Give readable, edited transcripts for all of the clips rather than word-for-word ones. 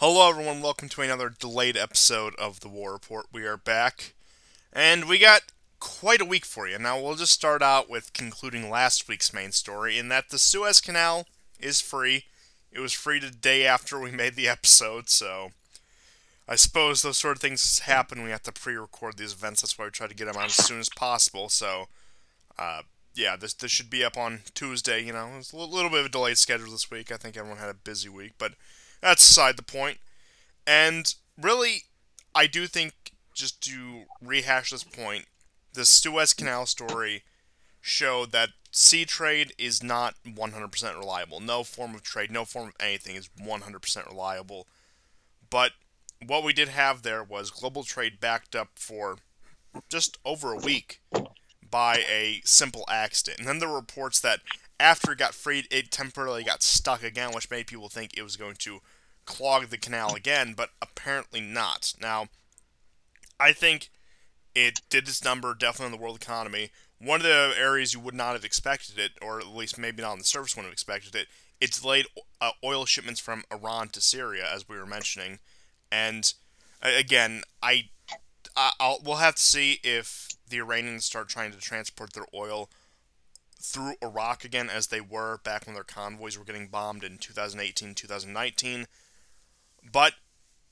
Hello, everyone. Welcome to another delayed episode of the War Report. We are back, and we got quite a week for you. Now, we'll just start out with concluding last week's main story, in that the Suez Canal is free. It was free the day after we made the episode, so I suppose those sort of things happen. We have to pre-record these events. That's why we try to get them out as soon as possible. So, yeah, this should be up on Tuesday. It's a little bit of a delayed schedule this week. I think everyone had a busy week, but that's aside the point. And really, I do think, just to rehash this point, the Suez Canal story showed that sea trade is not 100% reliable. No form of trade, no form of anything is 100% reliable. But what we did have there was global trade backed up for just over a week by a simple accident. And then there were reports that after it got freed, it temporarily got stuck again, which made people think it was going to clog the canal again, but apparently not. Now, I think it did its number definitely on the world economy. One of the areas you would not have expected it, or at least maybe not on the surface wouldn't have expected it, it delayed oil shipments from Iran to Syria, as we were mentioning. And again, we'll have to see if the Iranians start trying to transport their oil through Iraq again, as they were back when their convoys were getting bombed in 2018, 2019. But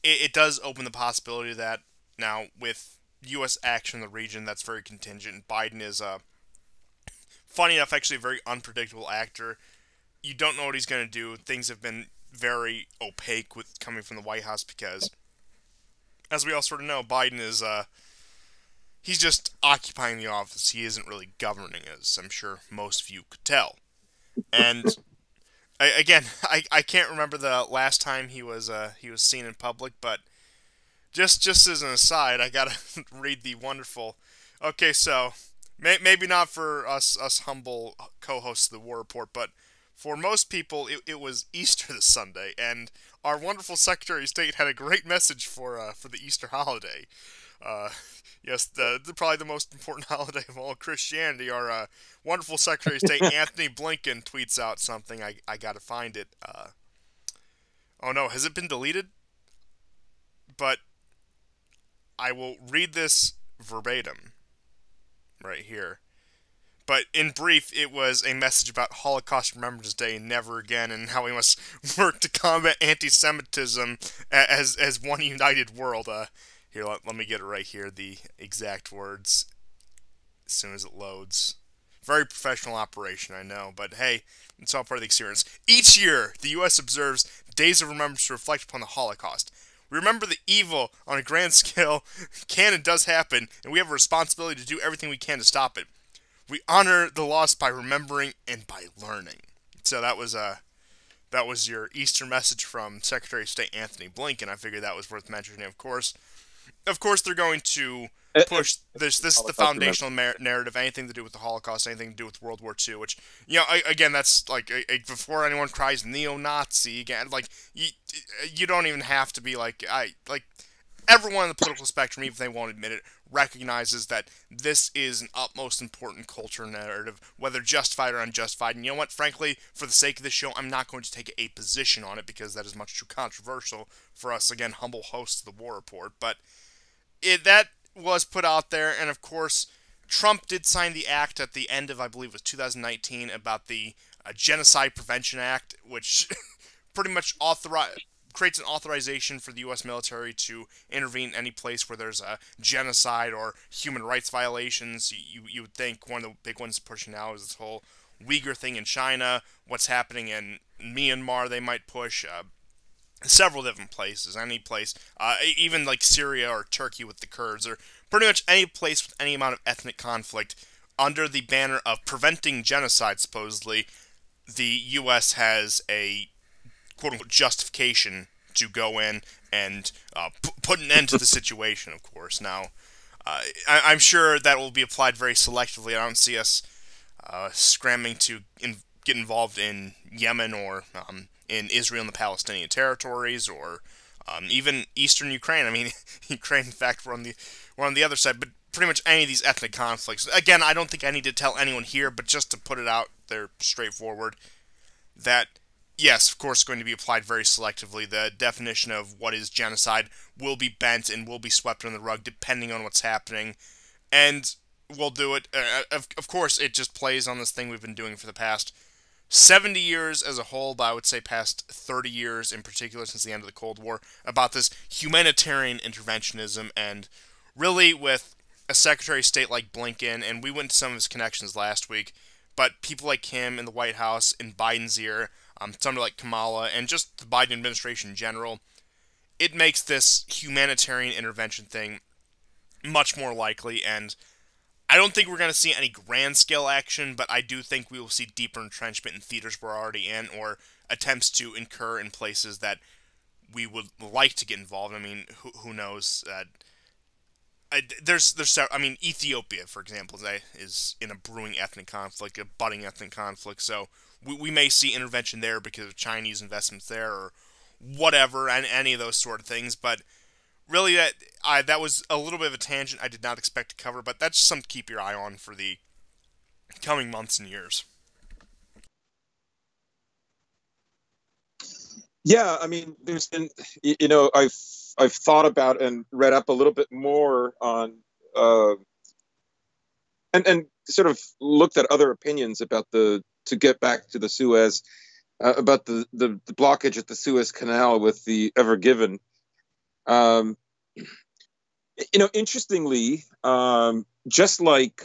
it does open the possibility that now, with U.S. action in the region, that's very contingent. Biden is, funny enough, actually a very unpredictable actor. You don't know what he's going to do. Things have been very opaque with coming from the White House because, as we all sort of know, Biden is, he's just occupying the office. He isn't really governing, as I'm sure most of you could tell. And again, I can't remember the last time he was seen in public, but just as an aside, I gotta read the wonderful. Okay, so maybe not for us humble co-hosts of the War Report, but for most people, it was Easter this Sunday, and our wonderful Secretary of State had a great message for the Easter holiday. Uh, yes, probably the most important holiday of all Christianity. Our wonderful Secretary of State Anthony Blinken tweets out something. I gotta find it. Oh no, has it been deleted? But I will read this verbatim right here. But in brief, it was a message about Holocaust Remembrance Day, never again, and how we must work to combat anti-Semitism as one united world. Here, let me get it right here, the exact words, as soon as it loads. Very professional operation, I know, but hey, it's all part of the experience. Each year, the U.S. observes Days of Remembrance to reflect upon the Holocaust. We remember the evil on a grand scale can and does happen, and we have a responsibility to do everything we can to stop it. We honor the loss by remembering and by learning. So that was your Easter message from Secretary of State Anthony Blinken. I figured that was worth mentioning, of course. Of course, they're going to push this. This is the foundational narrative. Anything to do with the Holocaust, anything to do with World War II. Which, again, that's like before anyone cries neo-Nazi again. Like you don't even have to be like everyone in the political spectrum, even if they won't admit it, recognizes that this is an utmost important culture narrative, whether justified or unjustified. And you know what? Frankly, for the sake of this show, I'm not going to take a position on it because that is much too controversial for us, again, humble hosts of the War Report. But that was put out there, and of course, Trump did sign the act at the end of, I believe it was 2019, about the Genocide Prevention Act, which pretty much creates an authorization for the U.S. military to intervene in any place where there's a genocide or human rights violations. You would think one of the big ones pushing now is this whole Uyghur thing in China, what's happening in Myanmar they might push, several different places, any place, even like Syria or Turkey with the Kurds, or pretty much any place with any amount of ethnic conflict, under the banner of preventing genocide, supposedly, the U.S. has a quote-unquote justification to go in and put an end to the situation, of course. Now, I'm sure that will be applied very selectively. I don't see us scrambling to get involved in Yemen or in Israel and the Palestinian territories, or even eastern Ukraine. I mean, Ukraine, in fact, we're on the other side, but pretty much any of these ethnic conflicts. Again, I don't think I need to tell anyone here, but just to put it out there straightforward, that yes, of course, going to be applied very selectively. The definition of what is genocide will be bent and will be swept under the rug depending on what's happening. And we'll do it. Of course, it just plays on this thing we've been doing for the past 70 years as a whole, but I would say past 30 years in particular since the end of the Cold War, about this humanitarian interventionism. And really, with a Secretary of State like Blinken, and we went to some of his connections last week, but people like him in the White House, in Biden's ear, somebody like Kamala, and just the Biden administration in general, it makes this humanitarian intervention thing much more likely. And I don't think we're going to see any grand scale action, but I do think we will see deeper entrenchment in theaters we're already in, or attempts to incur in places that we would like to get involved. I mean, who knows? I mean, Ethiopia, for example, is in a brewing ethnic conflict, a budding ethnic conflict. So we may see intervention there because of Chinese investments there, or whatever, and any of those sort of things. But really, that was a little bit of a tangent I did not expect to cover, but that's just something to keep your eye on for the coming months and years. Yeah, I mean, there's been, I've thought about and read up a little bit more on, uh, and sort of looked at other opinions about to get back to the Suez, about the blockage at the Suez Canal with the Ever Given. Um, Interestingly, just like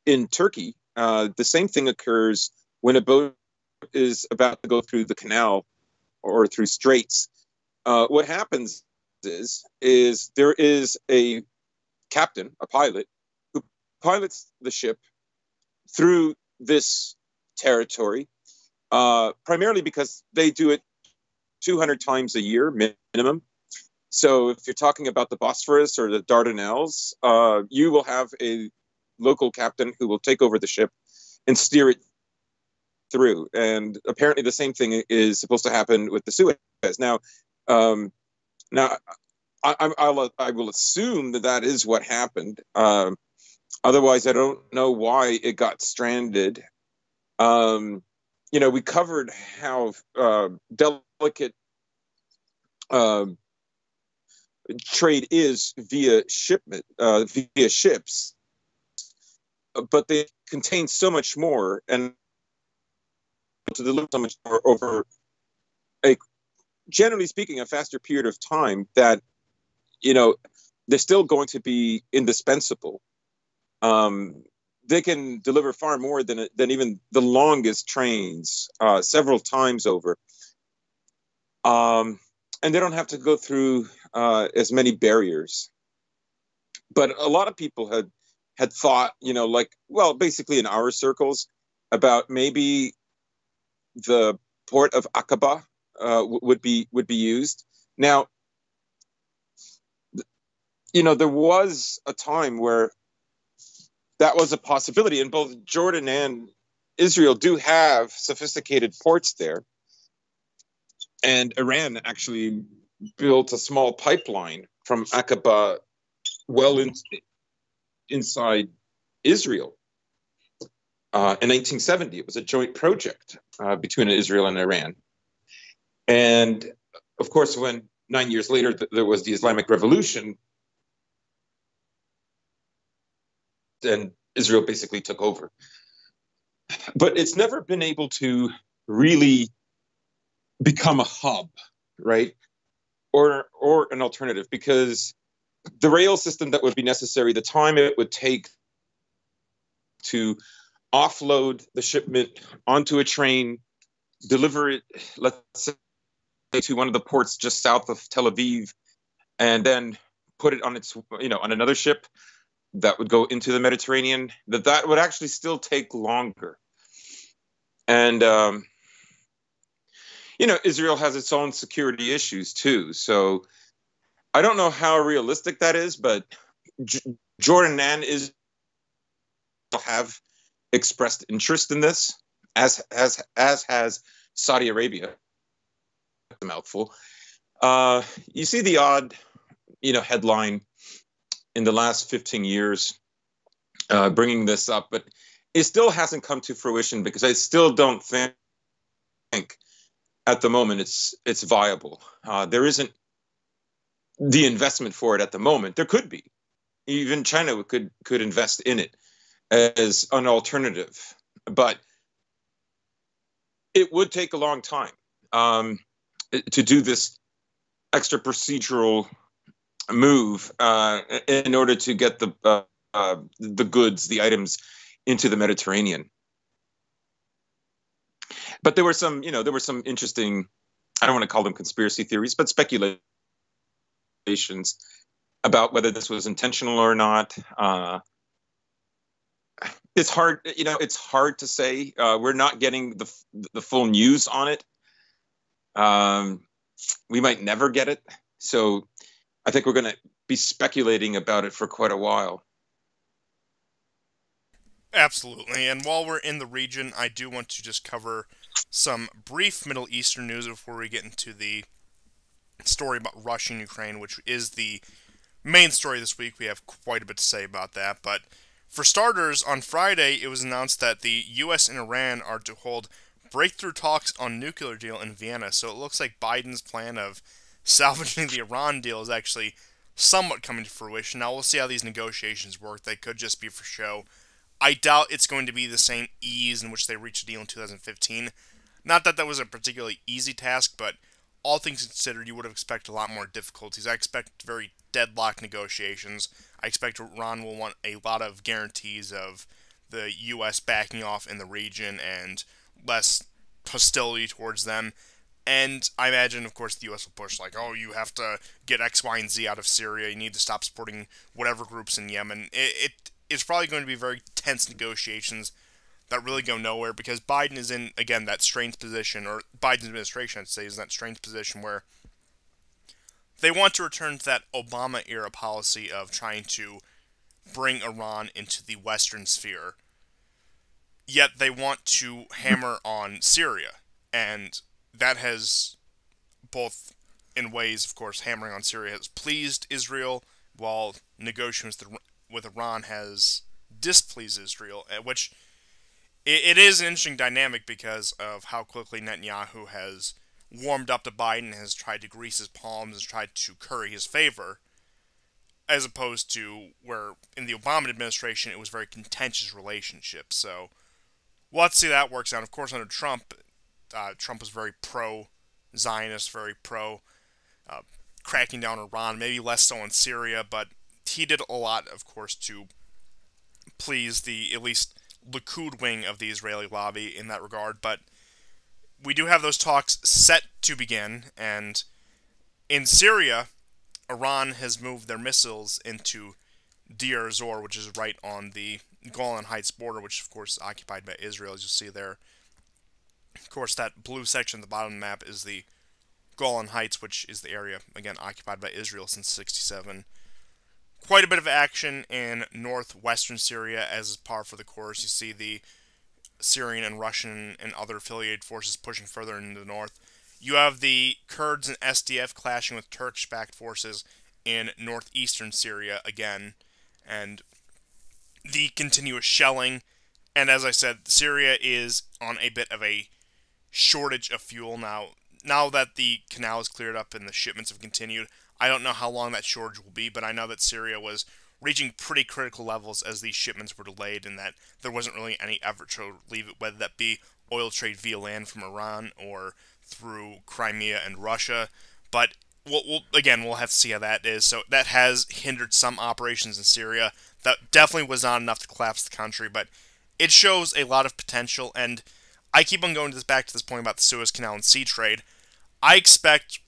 in Turkey, the same thing occurs when a boat is about to go through the canal or through straits. What happens is there is a captain, a pilot, who pilots the ship through this territory, primarily because they do it 200 times a year minimum. So if you're talking about the Bosphorus or the Dardanelles, you will have a local captain who will take over the ship and steer it through. And apparently the same thing is supposed to happen with the Suez. Now, now I will assume that that is what happened. Otherwise, I don't know why it got stranded. We covered how delicate trade is via shipment, via ships, but they contain so much more, and to deliver so much more over a, generally speaking, a faster period of time, that they're still going to be indispensable. They can deliver far more than even the longest trains, several times over. And they don't have to go through as many barriers. But a lot of people had thought, basically in our circles, about maybe the port of Aqaba would be used. Now, there was a time where that was a possibility, and both Jordan and Israel do have sophisticated ports there. And Iran actually built a small pipeline from Aqaba inside Israel in 1970. It was a joint project between Israel and Iran. And of course, when 9 years later there was the Islamic Revolution, and Israel basically took over. But it's never been able to really become a hub, right? Or an alternative, because the rail system that would be necessary, the time it would take to offload the shipment onto a train, deliver it, let's say, to one of the ports just south of Tel Aviv, and then put it on on another ship that would go into the Mediterranean, that would actually still take longer. And Israel has its own security issues too. So I don't know how realistic that is, but Jordan and Israel have expressed interest in this, as has Saudi Arabia. A mouthful. You see the odd, headline in the last 15 years bringing this up, but it still hasn't come to fruition, because I still don't think think at the moment it's viable. There isn't the investment for it at the moment. There could be. Even China could invest in it as an alternative, but it would take a long time to do this extra procedural move in order to get the goods, the items, into the Mediterranean. But there were some interesting, I don't want to call them conspiracy theories, but speculations about whether this was intentional or not. It's hard, it's hard to say. We're not getting the full news on it. We might never get it. So I think we're going to be speculating about it for quite a while. Absolutely. And while we're in the region, I do want to just cover some brief Middle Eastern news before we get into the story about Russia and Ukraine, which is the main story this week. We have quite a bit to say about that. But for starters, on Friday, it was announced that the U.S. and Iran are to hold breakthrough talks on nuclear deal in Vienna. So it looks like Biden's plan of salvaging the Iran deal is actually somewhat coming to fruition. Now, we'll see how these negotiations work. They could just be for show. I doubt it's going to be the same ease in which they reached a deal in 2015. Not that that was a particularly easy task, but all things considered, you would have expected a lot more difficulties. I expect very deadlocked negotiations. I expect Iran will want a lot of guarantees of the U.S. backing off in the region and less hostility towards them. And I imagine, of course, the U.S. will push, like, oh, you have to get X, Y, and Z out of Syria. You need to stop supporting whatever groups in Yemen. It's probably going to be very tense negotiations that really go nowhere because Biden is in, again, that strange position, or Biden's administration, I'd say, is in that strange position where they want to return to that Obama-era policy of trying to bring Iran into the Western sphere, yet they want to hammer on Syria. And that has both, in ways, of course, hammering on Syria has pleased Israel, while negotiations with Iran has displeased Israel, which it is an interesting dynamic because of how quickly Netanyahu has warmed up to Biden, has tried to grease his palms, has tried to curry his favor, as opposed to where in the Obama administration it was a very contentious relationship. So we'll have to see how that works out. Of course, under Trump, Trump was very pro-Zionist, very pro-cracking down on Iran, maybe less so in Syria, but he did a lot, of course, to please the, at least, Likud wing of the Israeli lobby in that regard. But we do have those talks set to begin, and in Syria, Iran has moved their missiles into Deir ez-Zor, which is right on the Golan Heights border, which, of course, is occupied by Israel, as you see there. Of course, that blue section at the bottom of the map is the Golan Heights, which is the area, again, occupied by Israel since '67. Quite a bit of action in northwestern Syria, as is par for the course. You see the Syrian and Russian and other affiliated forces pushing further into the north. You have the Kurds and SDF clashing with Turkish-backed forces in northeastern Syria again, and the continuous shelling. And as I said, Syria is on a bit of a shortage of fuel now. Now that the canal is cleared up and the shipments have continued, I don't know how long that shortage will be, but I know that Syria was reaching pretty critical levels as these shipments were delayed and that there wasn't really any effort to relieve it, whether that be oil trade via land from Iran or through Crimea and Russia. But we'll have to see how that is. So that has hindered some operations in Syria. That definitely was not enough to collapse the country, but it shows a lot of potential. And I keep on going back to this point about the Suez Canal and sea trade. I expect,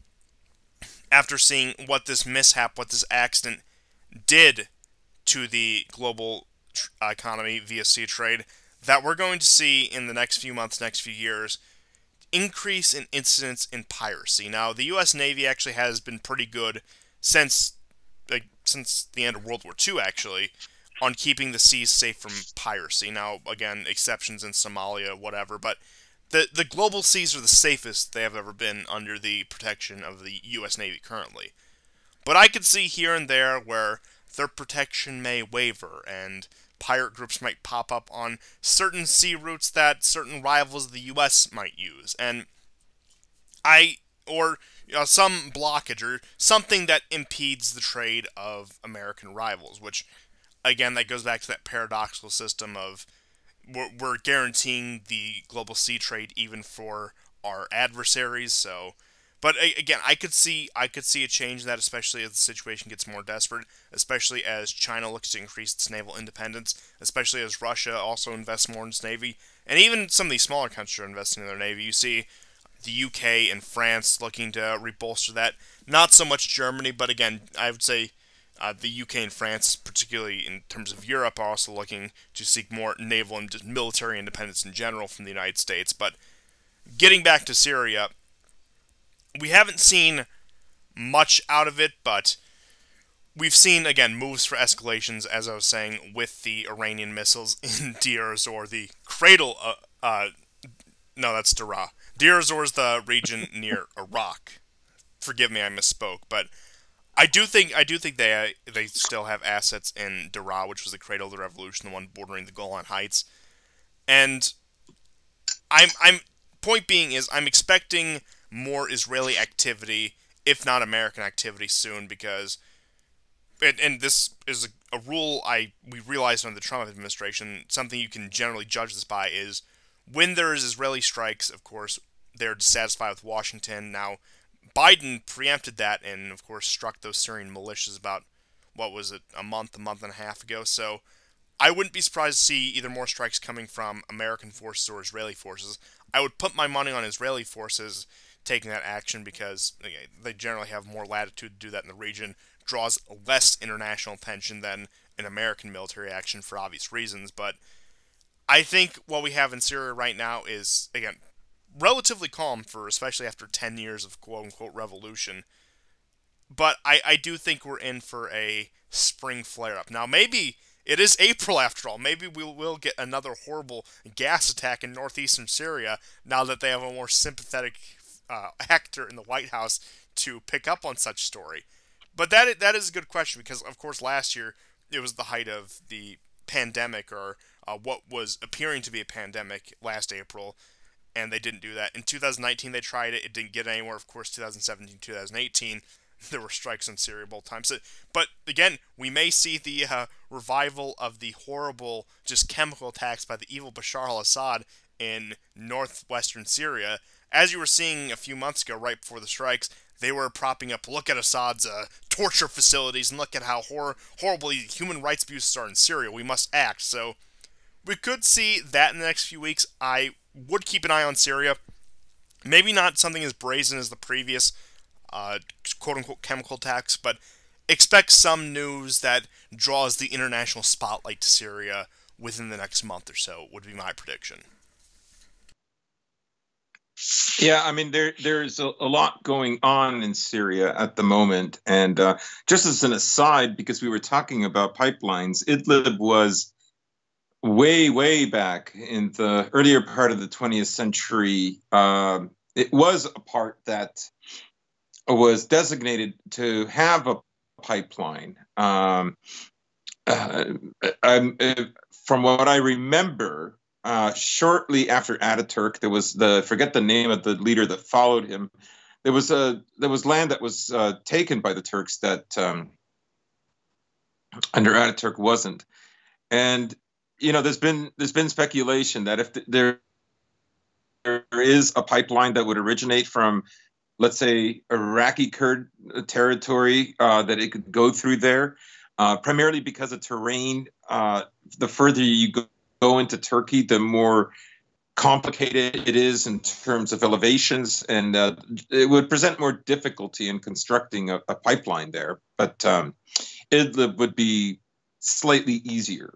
after seeing what this mishap, what this accident did to the global economy via sea trade, that we're going to see in the next few months, next few years, increase in incidents in piracy. Now, the U.S. Navy actually has been pretty good since the end of World War II, actually, on keeping the seas safe from piracy. Now, again, exceptions in Somalia, whatever, but the global seas are the safest they have ever been under the protection of the U.S. Navy currently. But I could see here and there where their protection may waver, and pirate groups might pop up on certain sea routes that certain rivals of the U.S. might use, and some blockage or something that impedes the trade of American rivals, which, again, that goes back to that paradoxical system of we're guaranteeing the global sea trade even for our adversaries. So, but again, I could see a change in that, especially as the situation gets more desperate, especially as China looks to increase its naval independence, especially as Russia also invests more in its navy, and even some of these smaller countries are investing in their navy. You see the UK and France looking to rebolster that. Not so much Germany, but again, I would say the UK and France, particularly in terms of Europe, are also looking to seek more naval and just military independence in general from the United States. But getting back to Syria, we haven't seen much out of it, but we've seen, again, moves for escalations, as I was saying, with the Iranian missiles in Deir ez-Zor, the cradle, no, that's Daraa. Deir ez-Zor is the region near Iraq. Forgive me, I misspoke, but I do think they still have assets in Daraa, which was the cradle of the revolution, the one bordering the Golan Heights. And point being is I'm expecting more Israeli activity, if not American activity, soon, because and this is a rule we realized under the Trump administration. Something you can generally judge this by is when there is Israeli strikes, of course, they're dissatisfied with Washington. Now, Biden preempted that and, of course, struck those Syrian militias about, what was it, a month and a half ago. So I wouldn't be surprised to see either more strikes coming from American forces or Israeli forces. I would put my money on Israeli forces taking that action because they generally have more latitude to do that in the region, draws less international attention than an American military action for obvious reasons. But I think what we have in Syria right now is, again, relatively calm for especially after 10 years of quote-unquote revolution. But I do think we're in for a spring flare-up. Now, maybe it is April after all. Maybe we will get another horrible gas attack in northeastern Syria now that they have a more sympathetic actor in the White House to pick up on such story. But that is a good question because, of course, last year it was the height of the pandemic, or what was appearing to be a pandemic last April, and they didn't do that. In 2019, they tried it. It didn't get anywhere. Of course, 2017, 2018, there were strikes in Syria both times. So, but again, we may see the revival of the horrible just chemical attacks by the evil Bashar al-Assad in northwestern Syria. As you were seeing a few months ago, right before the strikes, they were propping up, look at Assad's torture facilities, and look at how horribly human rights abuses are in Syria. We must act. So we could see that in the next few weeks. I would keep an eye on Syria. Maybe not something as brazen as the previous quote-unquote chemical attacks, but expect some news that draws the international spotlight to Syria within the next month or so, would be my prediction. Yeah, I mean, there's a lot going on in Syria at the moment. And just as an aside, because we were talking about pipelines, Idlib was way back in the earlier part of the 20th century. It was a part that was designated to have a pipeline. From what I remember, shortly after Ataturk, there was forget the name of the leader that followed him. There was land that was taken by the Turks that under Ataturk wasn't. And there's been speculation that if there is a pipeline that would originate from, let's say, Iraqi Kurd territory, that it could go through there, primarily because of terrain. The further you go into Turkey, the more complicated it is in terms of elevations, and it would present more difficulty in constructing a pipeline there. But Idlib would be slightly easier.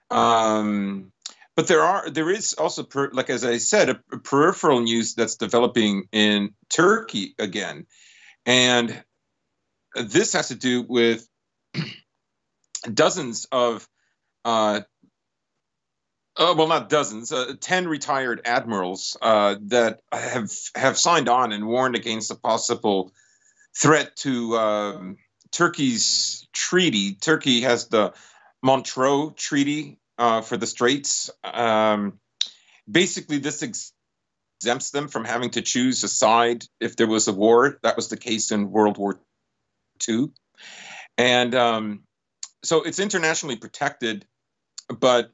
But there is also, like as I said, a peripheral news that's developing in Turkey again, and this has to do with dozens of, not dozens, 10 retired admirals that have signed on and warned against a possible threat to Turkey's treaty. Turkey has the Montreux Treaty for the Straits. Basically, this exempts them from having to choose a side if there was a war. That was the case in World War II. And so it's internationally protected, but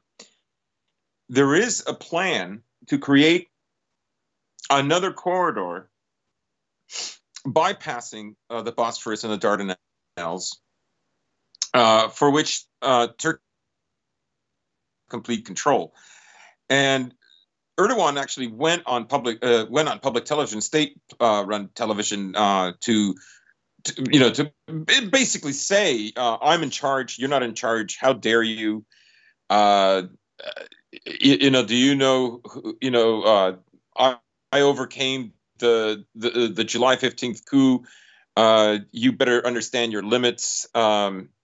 there is a plan to create another corridor bypassing the Bosphorus and the Dardanelles, for which Turkey complete control. And Erdogan actually went on public television, state-run television, to basically say, "I'm in charge. You're not in charge. How dare you? Do you know? I overcame the July 15th coup. You better understand your limits." But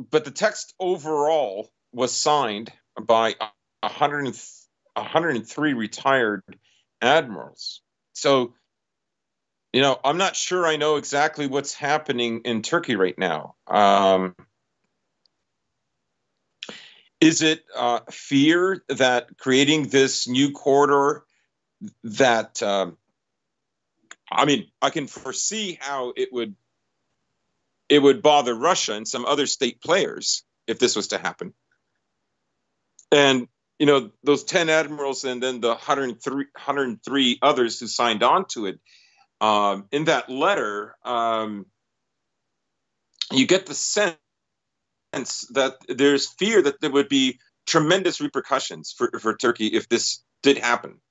the text overall was signed by 103 retired admirals. So, I'm not sure I know exactly what's happening in Turkey right now. Is it fear that creating this new corridor that, I can foresee how it would bother Russia and some other state players if this was to happen. And, those 10 admirals and then the 103 others who signed on to it, in that letter, you get the sense that there's fear that there would be tremendous repercussions for Turkey if this did happen.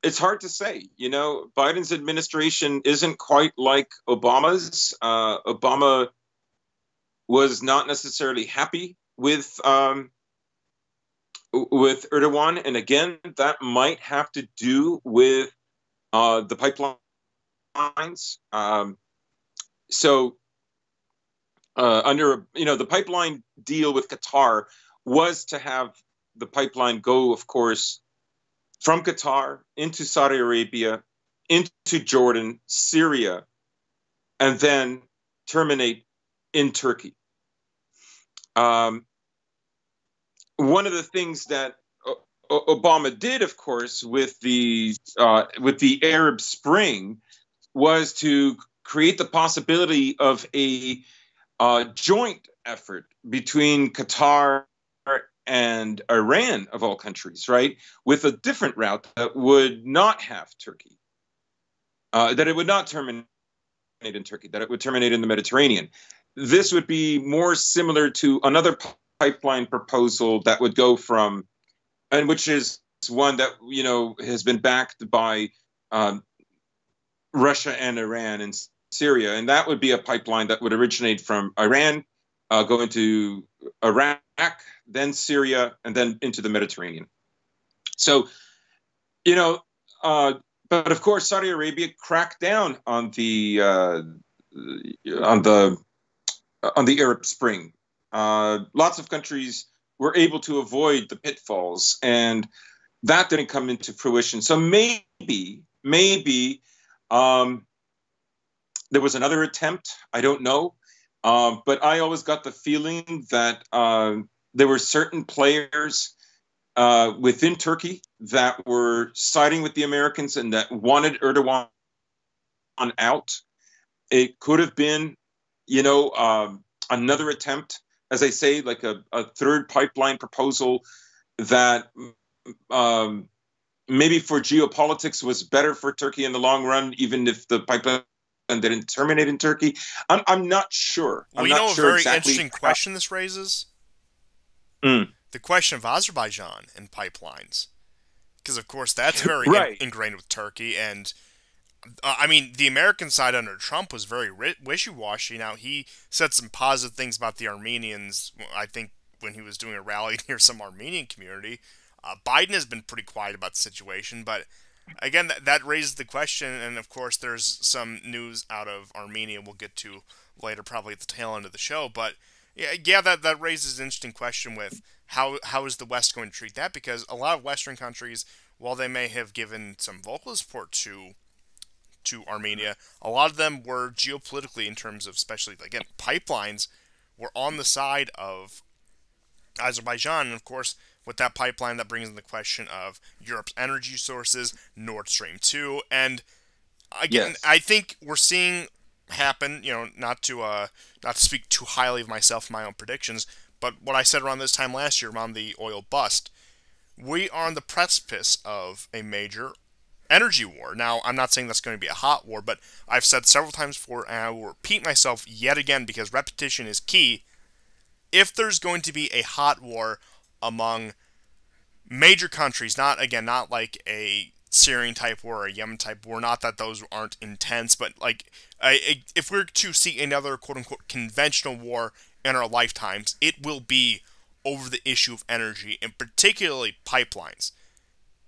It's hard to say. Biden's administration isn't quite like Obama's. Obama was not necessarily happy with Erdogan, and again, that might have to do with the pipelines. Under the pipeline deal with Qatar was to have the pipeline go, of course, from Qatar into Saudi Arabia, into Jordan, Syria, and then terminate in Turkey. One of the things that Obama did, of course, with the Arab Spring was to create the possibility of a joint effort between Qatar and Iran, of all countries, right, with a different route that would not have Turkey, that it would not terminate in Turkey, that it would terminate in the Mediterranean. This would be more similar to another pipeline proposal that would go from, and which is one that has been backed by Russia and Iran and Syria, and that would be a pipeline that would originate from Iran, go into Iraq, then Syria, and then into the Mediterranean. So, but of course, Saudi Arabia cracked down on the Arab Spring. Lots of countries were able to avoid the pitfalls, and that didn't come into fruition. So maybe there was another attempt. I don't know. But I always got the feeling that there were certain players within Turkey that were siding with the Americans and that wanted Erdogan out. It could have been, another attempt, as I say, like a third pipeline proposal that maybe for geopolitics was better for Turkey in the long run, even if the pipeline didn't terminate in Turkey. I'm not sure. Well, I'm not a sure very exactly interesting question this raises? The question of Azerbaijan and pipelines. Because, of course, that's very right. Ingrained with Turkey. And, the American side under Trump was very wishy-washy. Now, he said some positive things about the Armenians, I think, when he was doing a rally near some Armenian community. Biden has been pretty quiet about the situation, but again, that raises the question, and of course there's some news out of Armenia we'll get to later, probably at the tail end of the show, but yeah, that raises an interesting question with how is the West going to treat that, because a lot of Western countries, while they may have given some vocal support to to Armenia, a lot of them were geopolitically, in terms of, especially, again, pipelines, were on the side of Azerbaijan. And of course, with that pipeline, that brings in the question of Europe's energy sources, Nord Stream 2, and again, Yes. I think we're seeing happen, not to speak too highly of myself and my own predictions, but what I said around this time last year around the oil bust, we are on the precipice of a major energy war. Now, I'm not saying that's going to be a hot war, but I've said several times before, and I will repeat myself yet again because repetition is key. If there's going to be a hot war among major countries, not like a Syrian type war or a Yemen type war, not that those aren't intense, but like if we're to see another quote unquote conventional war in our lifetimes, it will be over the issue of energy, and particularly pipelines.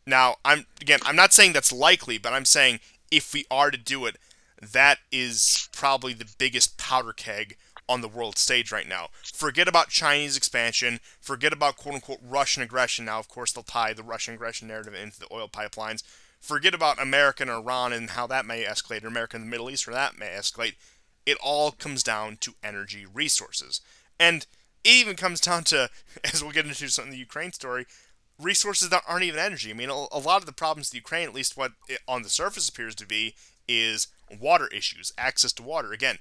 Now, I'm not saying that's likely, but I'm saying if we are to do it, that is probably the biggest powder keg on the world stage right now. Forget about Chinese expansion, forget about quote-unquote Russian aggression. Now, of course, they'll tie the Russian aggression narrative into the oil pipelines. Forget about America and Iran and how that may escalate, or America and the Middle East where that may escalate. It all comes down to energy resources. And it even comes down to, as we'll get into some of the Ukraine story, resources that aren't even energy. I mean, a lot of the problems with Ukraine, at least what it on the surface appears to be, is water issues, access to water. Again,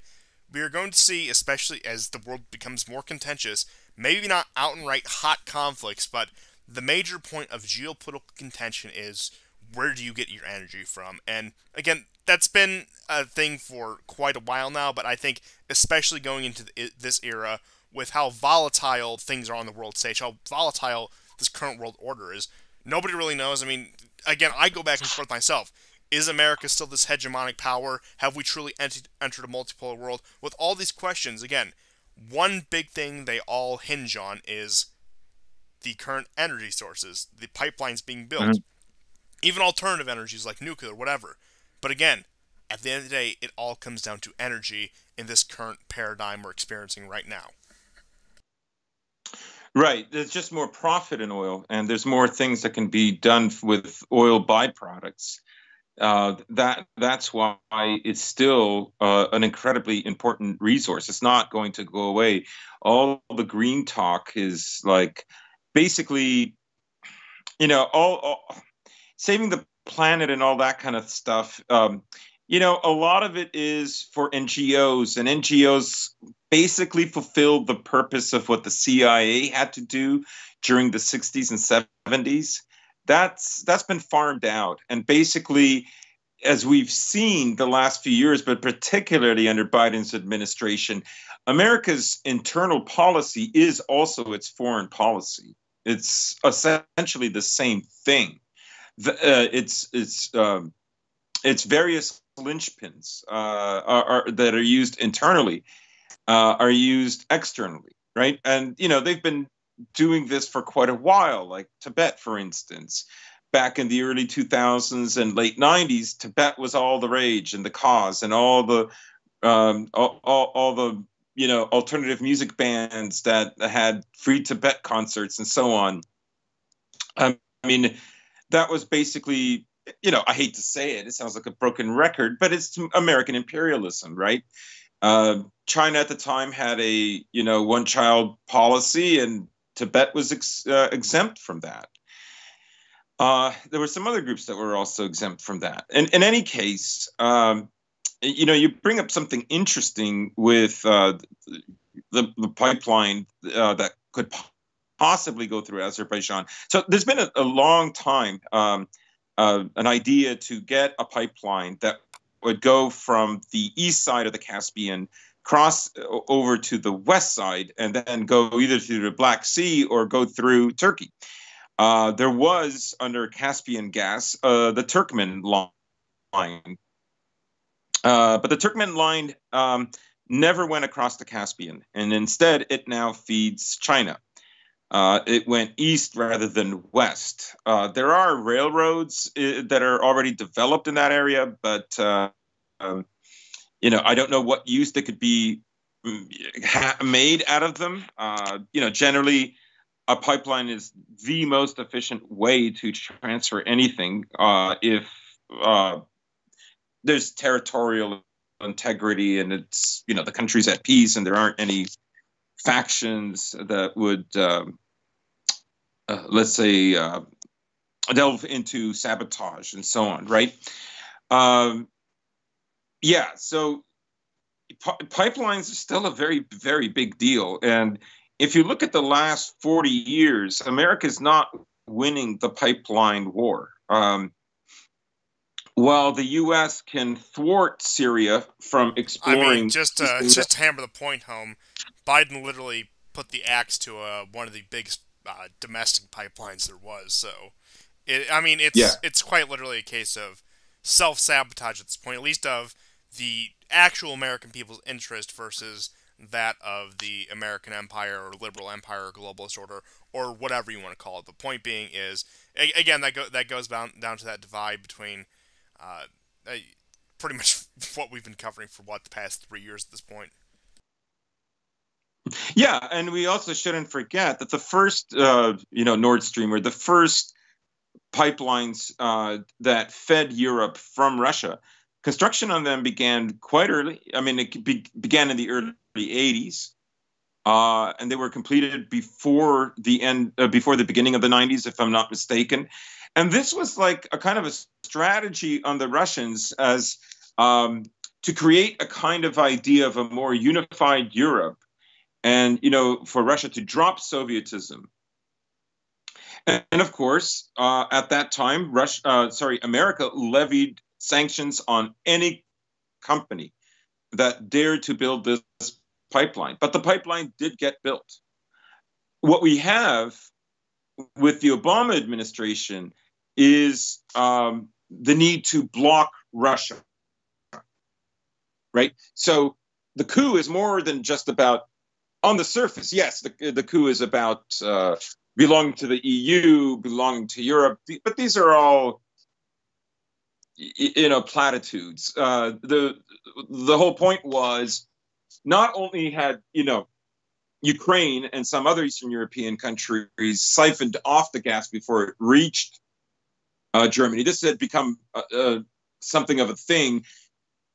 we are going to see, especially as the world becomes more contentious, maybe not outright hot conflicts, but the major point of geopolitical contention is, where do you get your energy from? And again, that's been a thing for quite a while now, but I think especially going into this era with how volatile things are on the world stage, how volatile this current world order is, nobody really knows. I mean, again, I go back and forth myself. Is America still this hegemonic power? Have we truly entered a multipolar world? With all these questions, again, one big thing they all hinge on is the current energy sources, the pipelines being built, even alternative energies like nuclear, whatever. But again, at the end of the day, it all comes down to energy in this current paradigm we're experiencing right now. Right. There's just more profit in oil, and there's more things that can be done with oil byproducts. That's why it's still an incredibly important resource. It's not going to go away. All the green talk is like basically, all saving the planet and all that kind of stuff. A lot of it is for NGOs, and NGOs basically fulfilled the purpose of what the CIA had to do during the 60s and 70s. That's been farmed out. And basically, as we've seen the last few years, but particularly under Biden's administration, America's internal policy is also its foreign policy. It's essentially the same thing. It's various linchpins that are used internally are used externally, right? And they've been doing this for quite a while, like Tibet, for instance. Back in the early 2000s and late 90s, Tibet was all the rage and the cause, and all the alternative music bands that had free Tibet concerts and so on. I mean, that was basically, I hate to say it, it sounds like a broken record, but it's American imperialism, right? China at the time had a one-child policy, and Tibet was exempt from that. There were some other groups that were also exempt from that. And in any case, you bring up something interesting with the pipeline that could possibly go through Azerbaijan. So there's been a long time an idea to get a pipeline that would go from the east side of the Caspian, cross over to the west side, and then go either through the Black Sea or go through Turkey. There was, under Caspian gas, the Turkmen line. But the Turkmen line never went across the Caspian, and instead it now feeds China. It went east rather than west. There are railroads that are already developed in that area, but I don't know what use they could be made out of them. Generally, a pipeline is the most efficient way to transfer anything if there's territorial integrity, and it's, the country's at peace, and there aren't any factions that would, let's say, delve into sabotage and so on, right? Yeah, so pipelines are still a very, very big deal. And if you look at the last 40 years, America's not winning the pipeline war. While the U.S. can thwart Syria from exploring... just to hammer the point home, Biden literally put the axe to one of the biggest domestic pipelines there was. So, it's quite literally a case of self-sabotage at this point, at least of the actual American people's interest versus that of the American empire or liberal empire or globalist order or whatever you want to call it. The point being is, again, that goes down to that divide between pretty much what we've been covering for the past 3 years at this point. Yeah, and we also shouldn't forget that the first, Nord Stream, or the first pipelines that fed Europe from Russia, construction on them began quite early. I mean, it began in the early 80s, and they were completed before the beginning of the 90s, if I'm not mistaken. And this was like a kind of a strategy on the Russians as to create a kind of idea of a more unified Europe, and for Russia to drop Sovietism. And of course, at that time, America levied sanctions on any company that dared to build this pipeline. But the pipeline did get built. What we have with the Obama administration is the need to block Russia, right? So the coup is more than just about, on the surface, yes, the coup is about belonging to the EU, belonging to Europe, but these are all, platitudes. The whole point was, not only had, Ukraine and some other Eastern European countries siphoned off the gas before it reached Germany. This had become something of a thing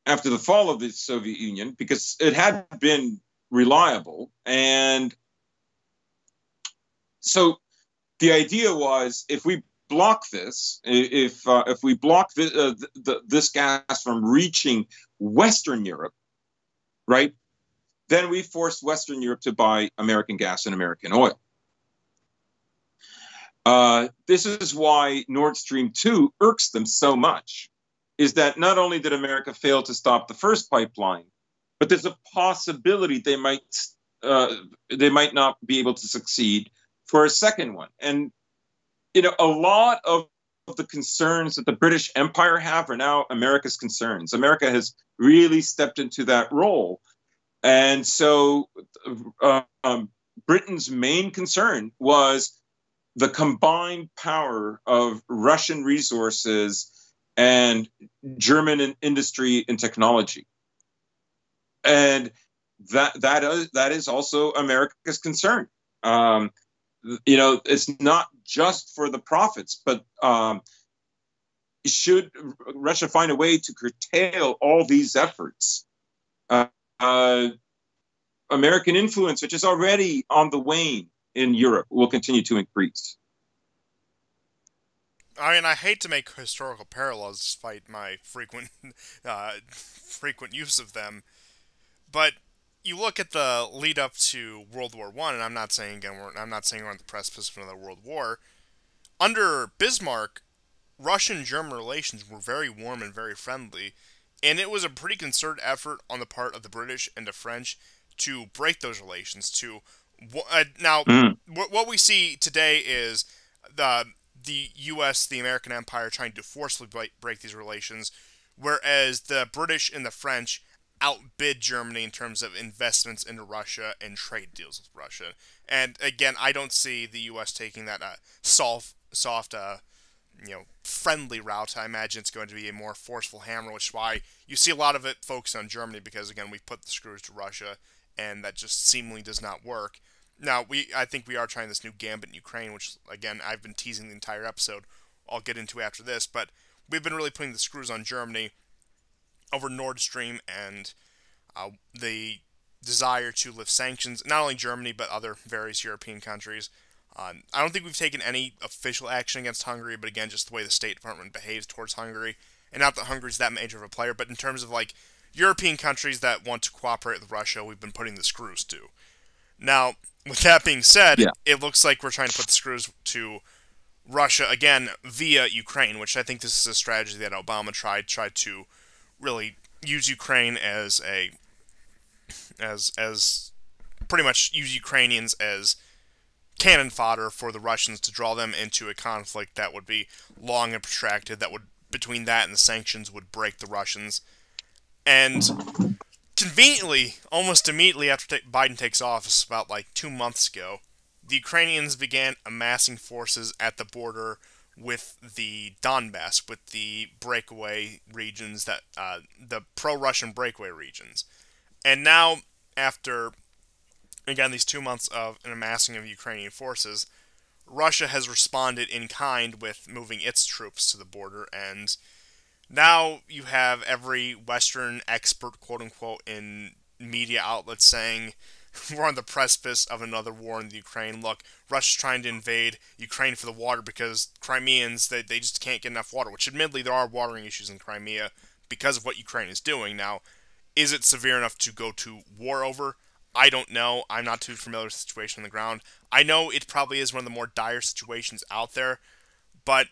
after the fall of the Soviet Union, because it had been reliable. And so the idea was, if we block this, if we block this gas from reaching Western Europe, right, then we force Western Europe to buy American gas and American oil. This is why Nord Stream 2 irks them so much, is that not only did America fail to stop the first pipeline, but there's a possibility they might not be able to succeed for a second one. And, a lot of the concerns that the British Empire have are now America's concerns. America has really stepped into that role. And so Britain's main concern was the combined power of Russian resources and German industry and technology. And that is also America's concern. It's not just for the profits, but should Russia find a way to curtail all these efforts, American influence, which is already on the wane in Europe, will continue to increase. I mean, I hate to make historical parallels despite my frequent use of them, but you look at the lead up to World War I, and I'm not saying we're on the precipice of another World War. Under Bismarck, Russian-German relations were very warm and very friendly, and it was a pretty concerted effort on the part of the British and the French to break those relations. What we see today is the U.S., the American Empire, trying to forcibly break these relations, whereas the British and the French outbid Germany in terms of investments into Russia and trade deals with Russia. And again, I don't see the U.S. taking that soft, friendly route. I imagine it's going to be a more forceful hammer, which is why you see a lot of it focused on Germany, because again, we've put the screws to Russia, and that just seemingly does not work. Now, I think we are trying this new gambit in Ukraine, which, again, I've been teasing the entire episode. I'll get into after this, but we've been really putting the screws on Germany. over Nord Stream and the desire to lift sanctions, not only Germany, but other various European countries. I don't think we've taken any official action against Hungary, but again, just the way the State Department behaves towards Hungary, and not that Hungary's that major of a player, but in terms of like European countries that want to cooperate with Russia, we've been putting the screws to. Now, with that being said, it looks like we're trying to put the screws to Russia again via Ukraine, which I think this is a strategy that Obama tried to really use Ukraine as pretty much use Ukrainians as cannon fodder for the Russians to draw them into a conflict that would be long and protracted, that would, between that and the sanctions, would break the Russians. And conveniently, almost immediately after Biden takes office, about like 2 months ago, the Ukrainians began amassing forces at the border with the Donbass, with the breakaway regions, that the pro-Russian breakaway regions. And now, after, again, these 2 months of an amassing of Ukrainian forces, Russia has responded in kind with moving its troops to the border, and now you have every Western expert, quote-unquote, in media outlets saying, we're on the precipice of another war in the Ukraine. Look, Russia's trying to invade Ukraine for the water because Crimeans, they just can't get enough water, which admittedly there are watering issues in Crimea because of what Ukraine is doing. Now, is it severe enough to go to war over? I don't know. I'm not too familiar with the situation on the ground. I know it probably is one of the more dire situations out there, but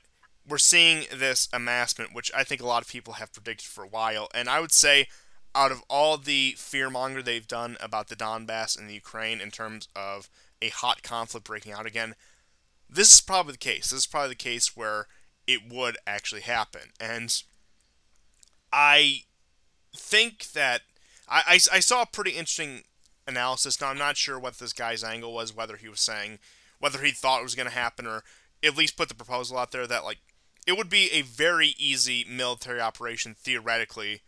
we're seeing this amassment, which I think a lot of people have predicted for a while, and I would say out of all the fearmonger they've done about the Donbass and the Ukraine in terms of a hot conflict breaking out again, this is probably the case. This is probably the case where it would actually happen. And I think that I saw a pretty interesting analysis. Now, I'm not sure what this guy's angle was, whether he was saying, whether he thought it was going to happen, or at least put the proposal out there that, like, it would be a very easy military operation, theoretically,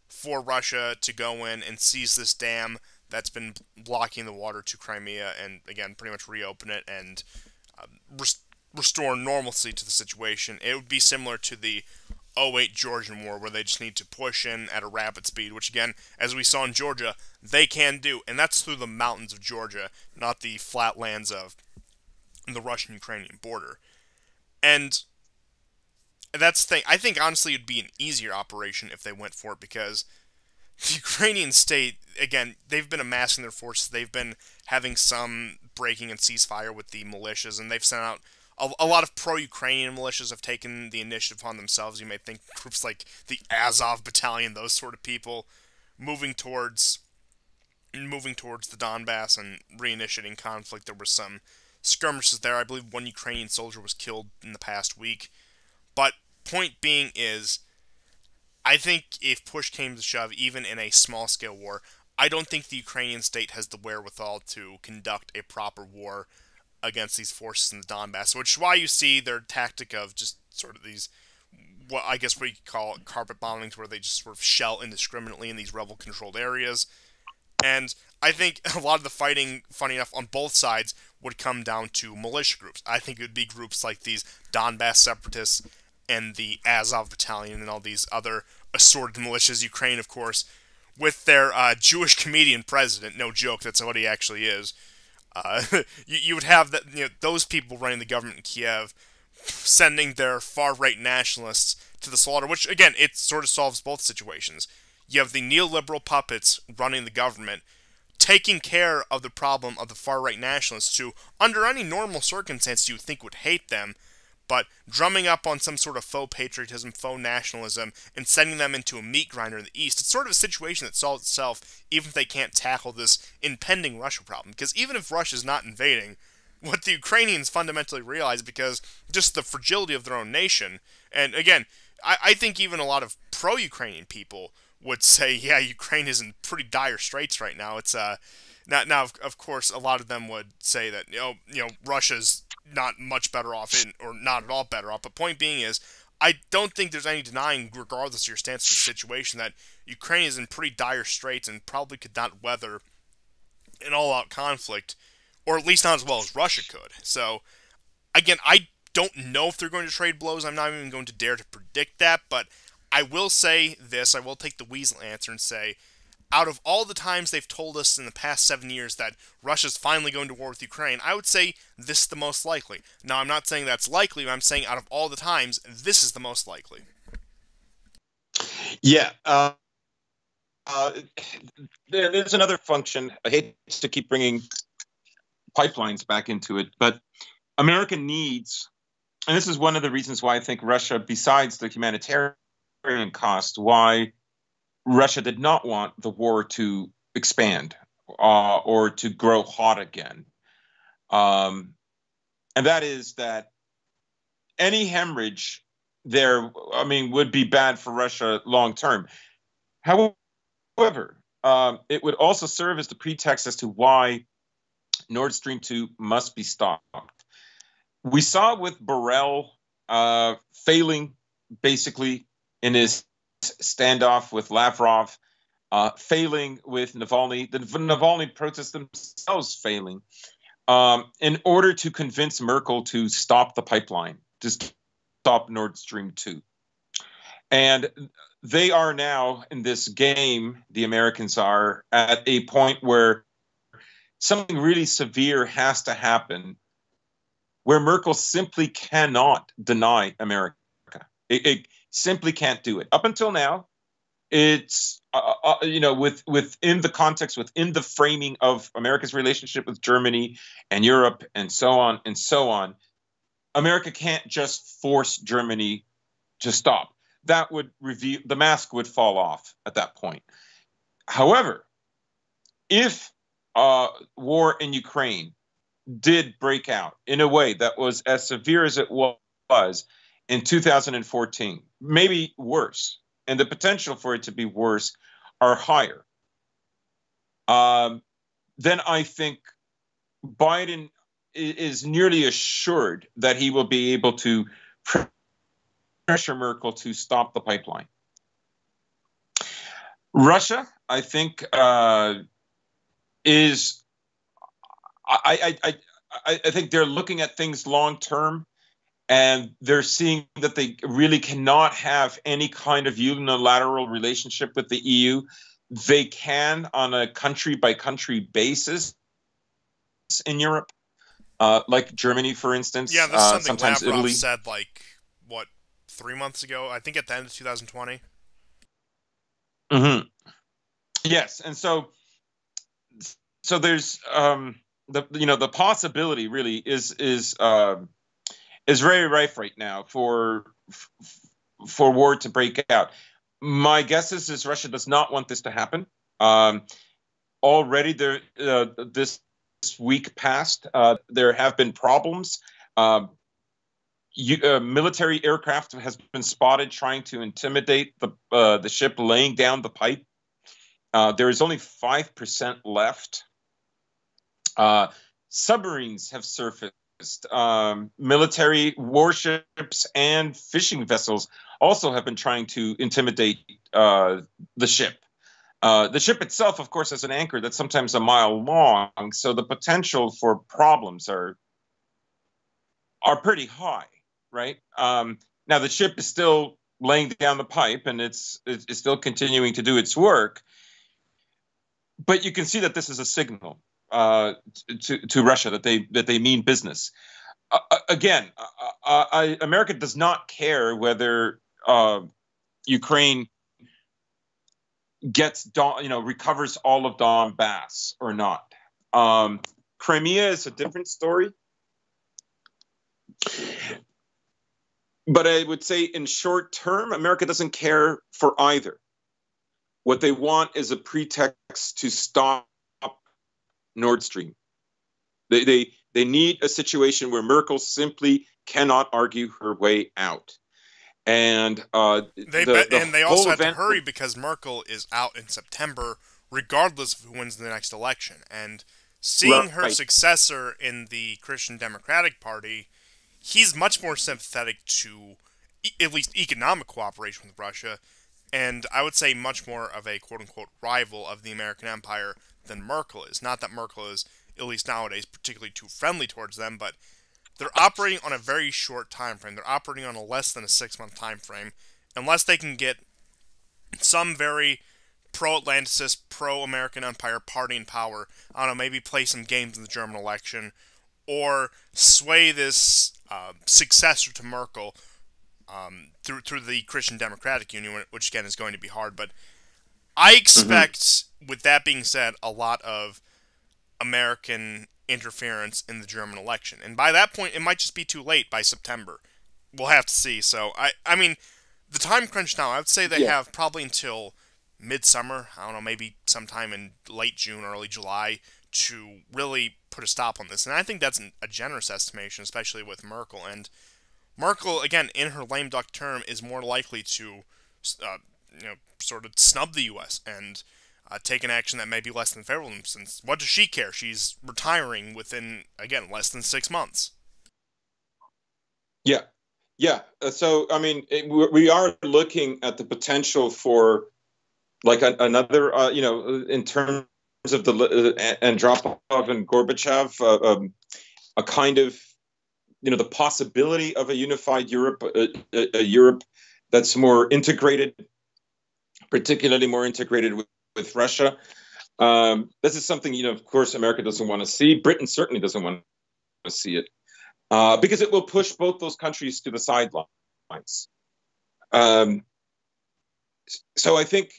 for Russia to go in and seize this dam that's been blocking the water to Crimea and, again, pretty much reopen it and restore normalcy to the situation. It would be similar to the 2008 Georgian War, where they just need to push in at a rapid speed, which, again, as we saw in Georgia, they can do. And that's through the mountains of Georgia, not the flatlands of the Russian-Ukrainian border. And that's the thing. I think, honestly, it would be an easier operation if they went for it, because the Ukrainian state, again, they've been amassing their forces. They've been having some breaking and ceasefire with the militias, and they've sent out a lot of pro-Ukrainian militias have taken the initiative upon themselves. You may think groups like the Azov Battalion, those sort of people, moving towards the Donbass and reinitiating conflict. There were some skirmishes there. I believe one Ukrainian soldier was killed in the past week. But point being is, I think if push came to shove, even in a small-scale war, I don't think the Ukrainian state has the wherewithal to conduct a proper war against these forces in the Donbass, which is why you see their tactic of just sort of these, what I guess we could call carpet bombings, where they just sort of shell indiscriminately in these rebel-controlled areas. And I think a lot of the fighting, funny enough, on both sides would come down to militia groups. I think it would be groups like these Donbass separatists and the Azov Battalion and all these other assorted militias. Ukraine, of course, with their Jewish comedian president, no joke, that's what he actually is. You would have that, those people running the government in Kiev, sending their far-right nationalists to the slaughter, which, again, it sort of solves both situations. You have the neoliberal puppets running the government, taking care of the problem of the far-right nationalists who, under any normal circumstance, you would think would hate them, but drumming up on some sort of faux patriotism, faux nationalism, and sending them into a meat grinder in the East. It's sort of a situation that solves itself, even if they can't tackle this impending Russia problem. Because even if Russia's not invading, what the Ukrainians fundamentally realize, because just the fragility of their own nation, and again, I think even a lot of pro-Ukrainian people would say, yeah, Ukraine is in pretty dire straits right now. It's now, of course, a lot of them would say that Russia's not much better off, or not at all better off. But point being is, I don't think there's any denying, regardless of your stance in the situation, that Ukraine is in pretty dire straits and probably could not weather an all-out conflict, or at least not as well as Russia could. So, again, I don't know if they're going to trade blows. I'm not even going to dare to predict that, but I will say this, I will take the weasel answer and say, out of all the times they've told us in the past 7 years that Russia's finally going to war with Ukraine, I would say this is the most likely. Now, I'm not saying that's likely, but I'm saying out of all the times, this is the most likely. Yeah. There's another function. I hate to keep bringing pipelines back into it, but America needs, and this is one of the reasons why I think Russia, besides the humanitarian cost, why Russia did not want the war to expand or to grow hot again. And that is that any hemorrhage there, I mean, would be bad for Russia long term. However, it would also serve as the pretext as to why Nord Stream 2 must be stopped. We saw with Borrell failing basically in his standoff with Lavrov, failing with Navalny, the Navalny protests themselves failing, in order to convince Merkel to stop the pipeline, to stop Nord Stream 2. And they are now in this game, the Americans are, at a point where something really severe has to happen, where Merkel simply cannot deny America. It simply can't do it. Up until now, it's within the context, within the framing of America's relationship with Germany and Europe and so on and so on, America can't just force Germany to stop. That would reveal, the mask would fall off at that point. However, if war in Ukraine did break out in a way that was as severe as it was in 2014, maybe worse, and the potential for it to be worse are higher, then I think Biden is nearly assured that he will be able to pressure Merkel to stop the pipeline. Russia, I think, is. I think they're looking at things long term, and they're seeing that they really cannot have any kind of unilateral relationship with the EU. They can on a country by country basis in Europe, like Germany, for instance. Yeah, this is something sometimes Lavrov Italy said, 3 months ago? I think at the end of 2020. Mm-hmm. Yes, and so there's the possibility really is very rife right now for war to break out. My guess is Russia does not want this to happen. Already there this week past, there have been problems. Military aircraft has been spotted trying to intimidate the ship laying down the pipe. There is only 5% left. Submarines have surfaced. Military warships and fishing vessels also have been trying to intimidate the ship. The ship itself, of course, has an anchor that's sometimes a mile long, so the potential for problems are pretty high, right? Now the ship is still laying down the pipe, and it's still continuing to do its work, but you can see that this is a signal to Russia that they mean business. Again, America does not care whether Ukraine recovers all of Donbass or not. Crimea is a different story, but I would say in short term, America doesn't care for either. What they want is a pretext to stop Nord Stream. They need a situation where Merkel simply cannot argue her way out. And they also have to hurry because Merkel is out in September, regardless of who wins the next election. And seeing her successor in the Christian Democratic Party, he's much more sympathetic to at least economic cooperation with Russia, and I would say much more of a quote-unquote rival of the American empire than Merkel is. Not that Merkel is, at least nowadays, particularly too friendly towards them, but they're operating on a very short time frame. They're operating on a less than a 6-month time frame, unless they can get some very pro-Atlanticist, pro-American Empire party in power, I don't know, maybe play some games in the German election, or sway this successor to Merkel through the Christian Democratic Union, which again is going to be hard. But I expect, with that being said, a lot of American interference in the German election, and by that point, it might just be too late by September. We'll have to see. So I mean, the time crunch now, I would say they have probably until midsummer. I don't know, maybe sometime in late June, early July, to really put a stop on this. And I think that's a generous estimation, especially with Merkel. And Merkel, again, in her lame duck term, is more likely to, sort of snub the U.S. and take an action that may be less than favorable. Since what does she care? She's retiring within, again, less than 6 months. Yeah, yeah. So I mean, we are looking at the potential for like another, in terms of the Andropov and Gorbachev, a kind of, the possibility of a unified Europe, a Europe that's more integrated, particularly more integrated with Russia. This is something, of course, America doesn't want to see. Britain certainly doesn't want to see it, because it will push both those countries to the sidelines. So I think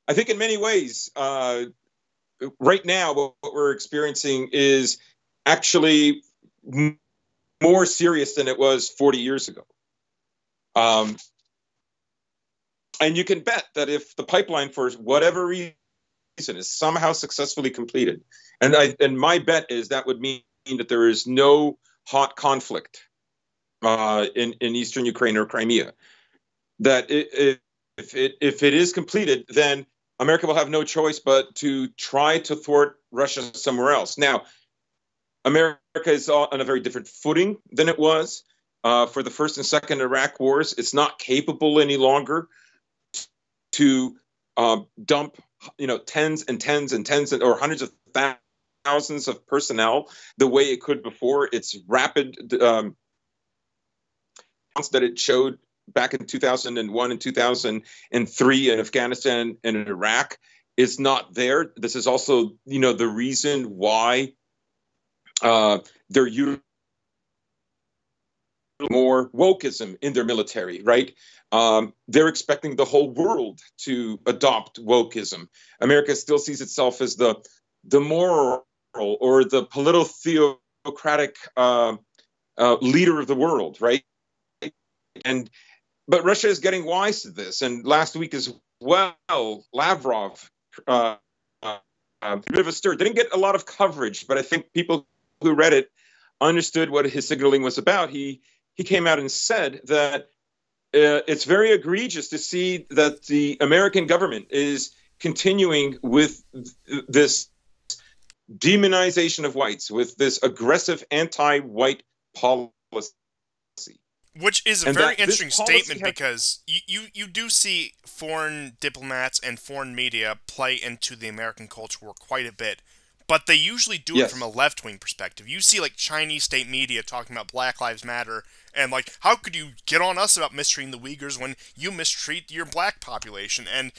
in many ways, right now, what we're experiencing is actually more serious than it was 40 years ago. And you can bet that if the pipeline, for whatever reason, is somehow successfully completed, and my bet is that would mean that there is no hot conflict in eastern Ukraine or Crimea. That if it is completed, then America will have no choice but to try to thwart Russia somewhere else. Now, America is on a very different footing than it was for the first and second Iraq wars. It's not capable any longer to dump, tens and tens and tens or hundreds of thousands of personnel the way it could before. Its rapid that it showed back in 2001 and 2003 in Afghanistan and in Iraq is not there. This is also, the reason why they're using more wokeism in their military, right? They're expecting the whole world to adopt wokeism. America still sees itself as the moral or the political theocratic leader of the world, right? But Russia is getting wise to this. And last week as well, Lavrov, a bit of a stir. Didn't get a lot of coverage, but I think people who read it understood what his signaling was about. He came out and said that it's very egregious to see that the American government is continuing with this demonization of whites, with this aggressive anti-white policy. Which is a very interesting statement because you do see foreign diplomats and foreign media play into the American culture war quite a bit, but they usually do it from a left-wing perspective. You see, like, Chinese state media talking about Black Lives Matter, and, like, how could you get on us about mistreating the Uyghurs when you mistreat your black population? And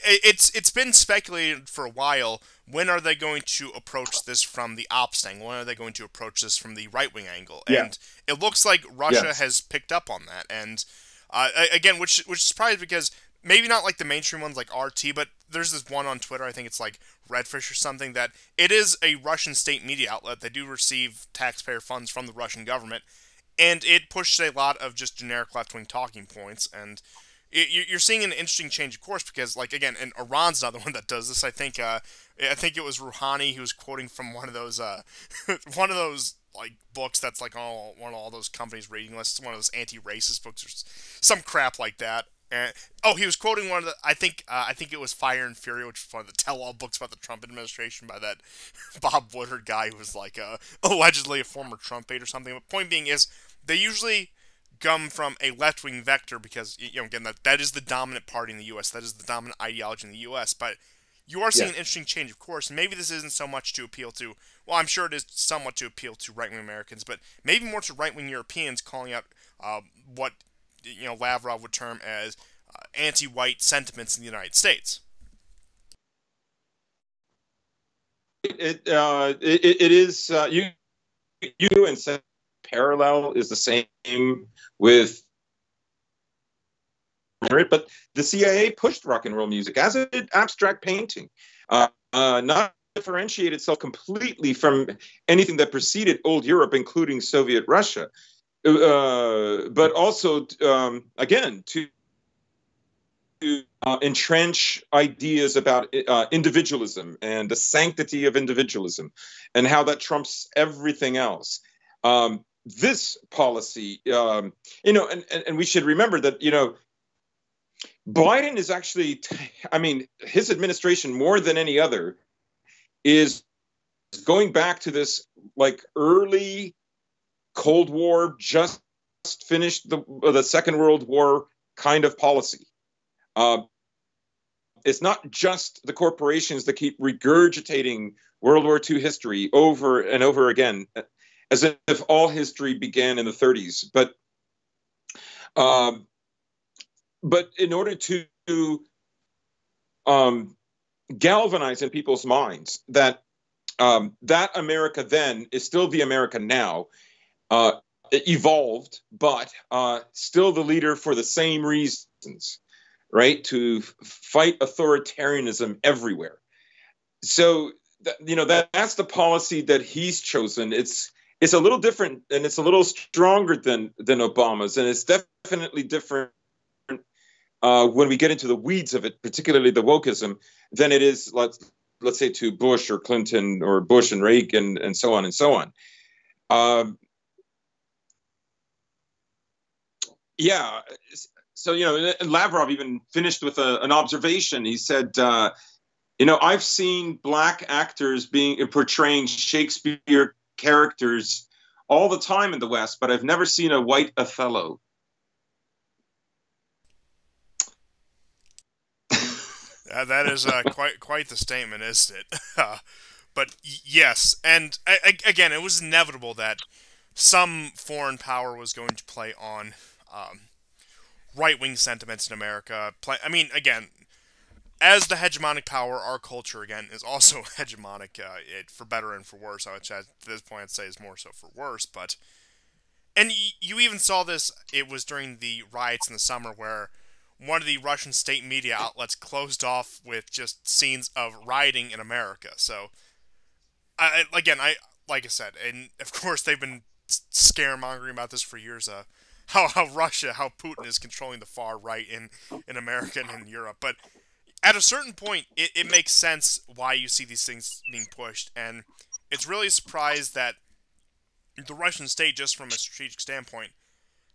it's been speculated for a while, when are they going to approach this from the opposite angle? When are they going to approach this from the right-wing angle? Yeah. And it looks like Russia has picked up on that. And, again, which is surprising because maybe not like the mainstream ones like RT, but there's this one on Twitter, I think it's like Redfish or something, that it is a Russian state media outlet. They do receive taxpayer funds from the Russian government, and it pushes a lot of just generic left-wing talking points, and you're seeing an interesting change of course because, like, again, and Iran's another one that does this. I think it was Rouhani who was quoting from one of those like books that's like one of all those companies' rating lists, one of those anti-racist books or some crap like that. And, he was quoting one of the, I think it was Fire and Fury, which was one of the tell-all books about the Trump administration by that Bob Woodward guy who was like allegedly a former Trump aide or something. But point being is, they usually come from a left-wing vector because, again, that is the dominant party in the U.S., that is the dominant ideology in the U.S., but you are seeing an interesting change, of course. Maybe this isn't so much to appeal to, well, I'm sure it is somewhat to appeal to right-wing Americans, but maybe more to right-wing Europeans calling out what Lavrov would term as anti-white sentiments in the United States. It is you and parallel is the same with but the CIA pushed rock and roll music as it did abstract painting, not differentiate itself completely from anything that preceded old Europe, including Soviet Russia, but also again to entrench ideas about individualism and the sanctity of individualism and how that trumps everything else. This policy, and we should remember that, Biden is actually, his administration more than any other is going back to this like early Cold War, just finished the Second World War kind of policy. It's not just the corporations that keep regurgitating World War II history over and over again, as if all history began in the 30s. But in order to galvanize in people's minds that that America then is still the America now, it evolved, but still the leader for the same reasons, right? To fight authoritarianism everywhere. So, that's the policy that he's chosen. It's a little different, and it's a little stronger than Obama's, and it's definitely different when we get into the weeds of it, particularly the wokeism, than it is, let's say, to Bush or Clinton or Bush and Reagan and so on and so on. Yeah. So, Lavrov even finished with an observation. He said, I've seen black actors portraying Shakespeare characters all the time in the West, but I've never seen a white Othello. That is quite the statement, isn't it? But yes, and again, it was inevitable that some foreign power was going to play on right-wing sentiments in America. Again, as the hegemonic power, our culture, again, is also hegemonic, for better and for worse, which at this point I'd say is more so for worse. And you even saw this, it was during the riots in the summer where one of the Russian state media outlets closed off with just scenes of rioting in America. So, like I said, and of course they've been scaremongering about this for years, how Putin is controlling the far right in America and in Europe. But at a certain point, it makes sense why you see these things being pushed, and it's really a surprise that the Russian state, just from a strategic standpoint,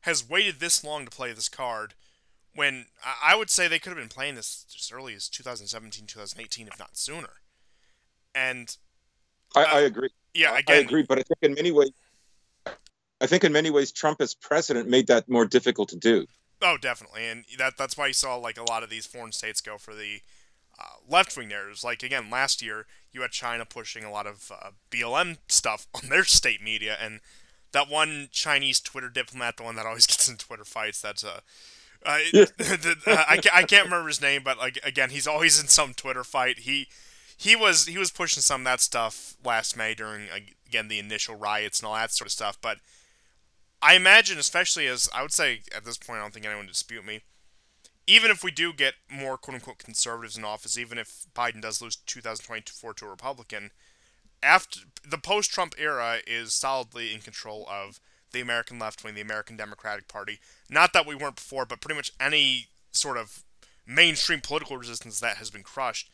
has waited this long to play this card, when I would say they could have been playing this as early as 2017, 2018, if not sooner. And I agree. Yeah, again, I agree, but I think in many ways, Trump as president made that more difficult to do. Oh, definitely, and that's why you saw like a lot of these foreign states go for the left-wing narratives. Like again, last year you had China pushing a lot of BLM stuff on their state media, and that one Chinese Twitter diplomat, the one that always gets in Twitter fights, that's I can't remember his name, but like again, he's always in some Twitter fight. He was pushing some of that stuff last May during again the initial riots and all that sort of stuff. But I imagine, especially as I would say at this point, I don't think anyone would dispute me. Even if we do get more quote-unquote conservatives in office, even if Biden does lose 2024 to a Republican, after the post-Trump era is solidly in control of the American left wing, the American Democratic Party. Not that we weren't before, but pretty much any sort of mainstream political resistance that has been crushed.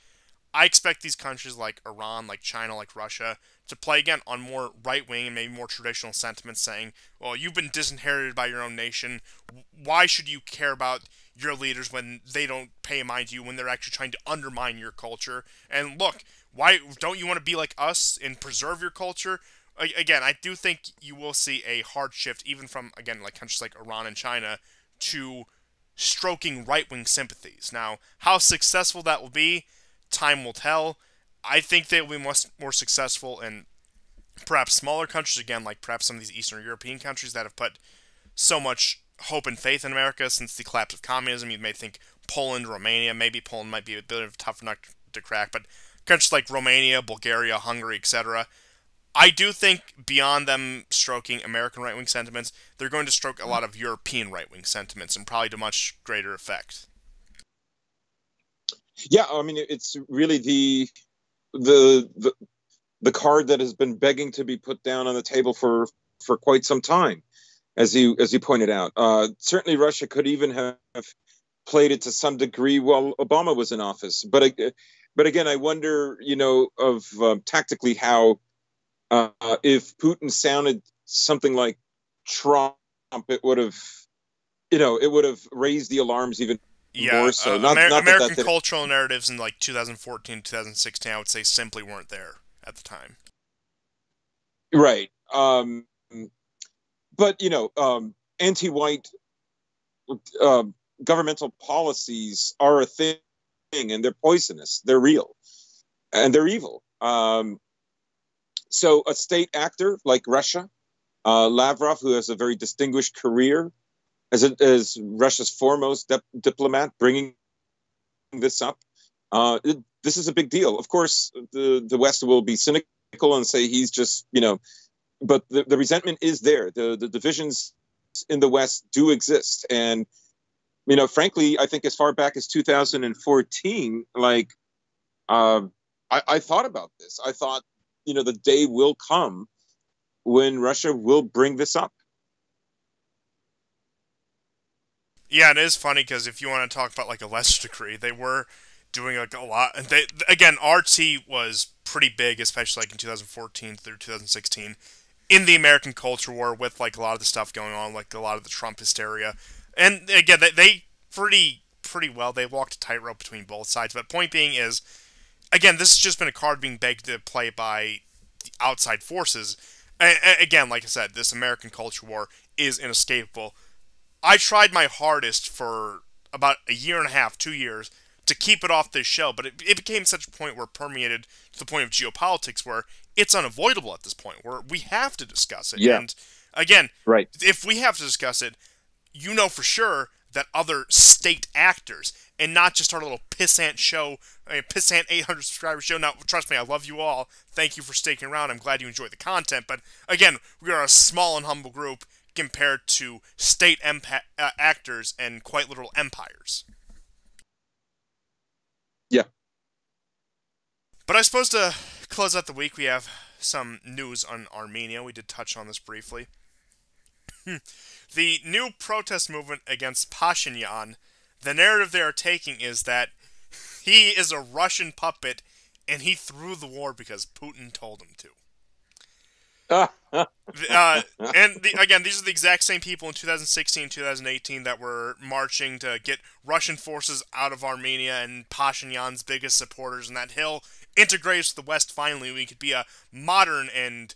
I expect these countries like Iran, like China, like Russia, to play again on more right-wing and maybe more traditional sentiments, saying, well, you've been disinherited by your own nation. Why should you care about your leaders when they don't pay mind to you, when they're actually trying to undermine your culture? And look, why don't you want to be like us and preserve your culture? Again, I do think you will see a hard shift, even from, again, like countries like Iran and China, to stroking right-wing sympathies. Now, how successful that will be, time will tell. I think they will be much more successful in perhaps smaller countries, again, like perhaps some of these Eastern European countries that have put so much hope and faith in America since the collapse of communism. You may think Poland, Romania, maybe Poland might be a bit of a tough nut to crack, but countries like Romania, Bulgaria, Hungary, etc. I do think beyond them stroking American right-wing sentiments, they're going to stroke a lot of European right-wing sentiments, and probably to much greater effect. Yeah, I mean, it's really the card that has been begging to be put down on the table for quite some time, as you pointed out. Certainly, Russia could even have played it to some degree while Obama was in office. But again, I wonder, tactically how, if Putin sounded something like Trump, it would have raised the alarms even more so. American cultural narratives in like 2014, 2016, I would say simply weren't there at the time. Right. But anti-white governmental policies are a thing, and they're poisonous. They're real, and they're evil. So a state actor like Russia, Lavrov, who has a very distinguished career as Russia's foremost diplomat, bringing this up, this is a big deal. Of course, the West will be cynical and say he's just, but the resentment is there. The divisions in the West do exist. And, frankly, I think as far back as 2014, I thought about this. I thought, the day will come when Russia will bring this up. Yeah, it is funny because if you want to talk about like a lesser degree, they were doing like a lot. And RT was pretty big, especially like in 2014 through 2016, in the American culture war with like a lot of the stuff going on, like a lot of the Trump hysteria. And again, they pretty well, they walked a tightrope between both sides. But point being is, again, this has just been a card being begged to play by the outside forces. Again, like I said, this American culture war is inescapable. I tried my hardest for about a year and a half, 2 years, to keep it off this show, but it became such a point where it permeated to the point of geopolitics where it's unavoidable at this point, where we have to discuss it. Yeah. And again, right. If we have to discuss it, for sure that other state actors, and not just our little pissant show, pissant 800 subscriber show. Now, trust me, I love you all. Thank you for sticking around. I'm glad you enjoyed the content. But again, we are a small and humble group compared to state actors and quite literal empires. Yeah. But I suppose to close out the week, we have some news on Armenia. We did touch on this briefly. The new protest movement against Pashinyan, the narrative they are taking is that he is a Russian puppet and he threw the war because Putin told him to. Again, these are the exact same people in 2016, 2018 that were marching to get Russian forces out of Armenia, and Pashinyan's biggest supporters, and that he'll integrate us to the West finally. We could be a modern and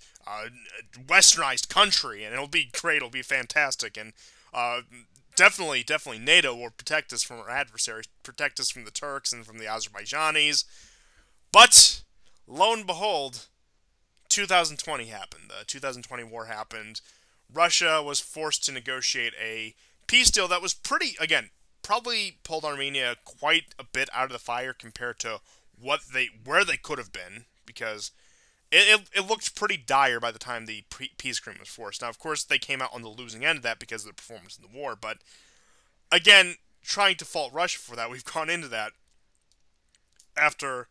westernized country, and it'll be great, it'll be fantastic, and definitely NATO will protect us from our adversaries, protect us from the Turks and from the Azerbaijanis. But, lo and behold, 2020 happened. The 2020 war happened. Russia was forced to negotiate a peace deal that was probably pulled Armenia quite a bit out of the fire compared to where they could have been, because it looked pretty dire by the time the peace agreement was forced. Now, of course, they came out on the losing end of that because of the performance in the war, but again, trying to fault Russia for that, we've gone into that after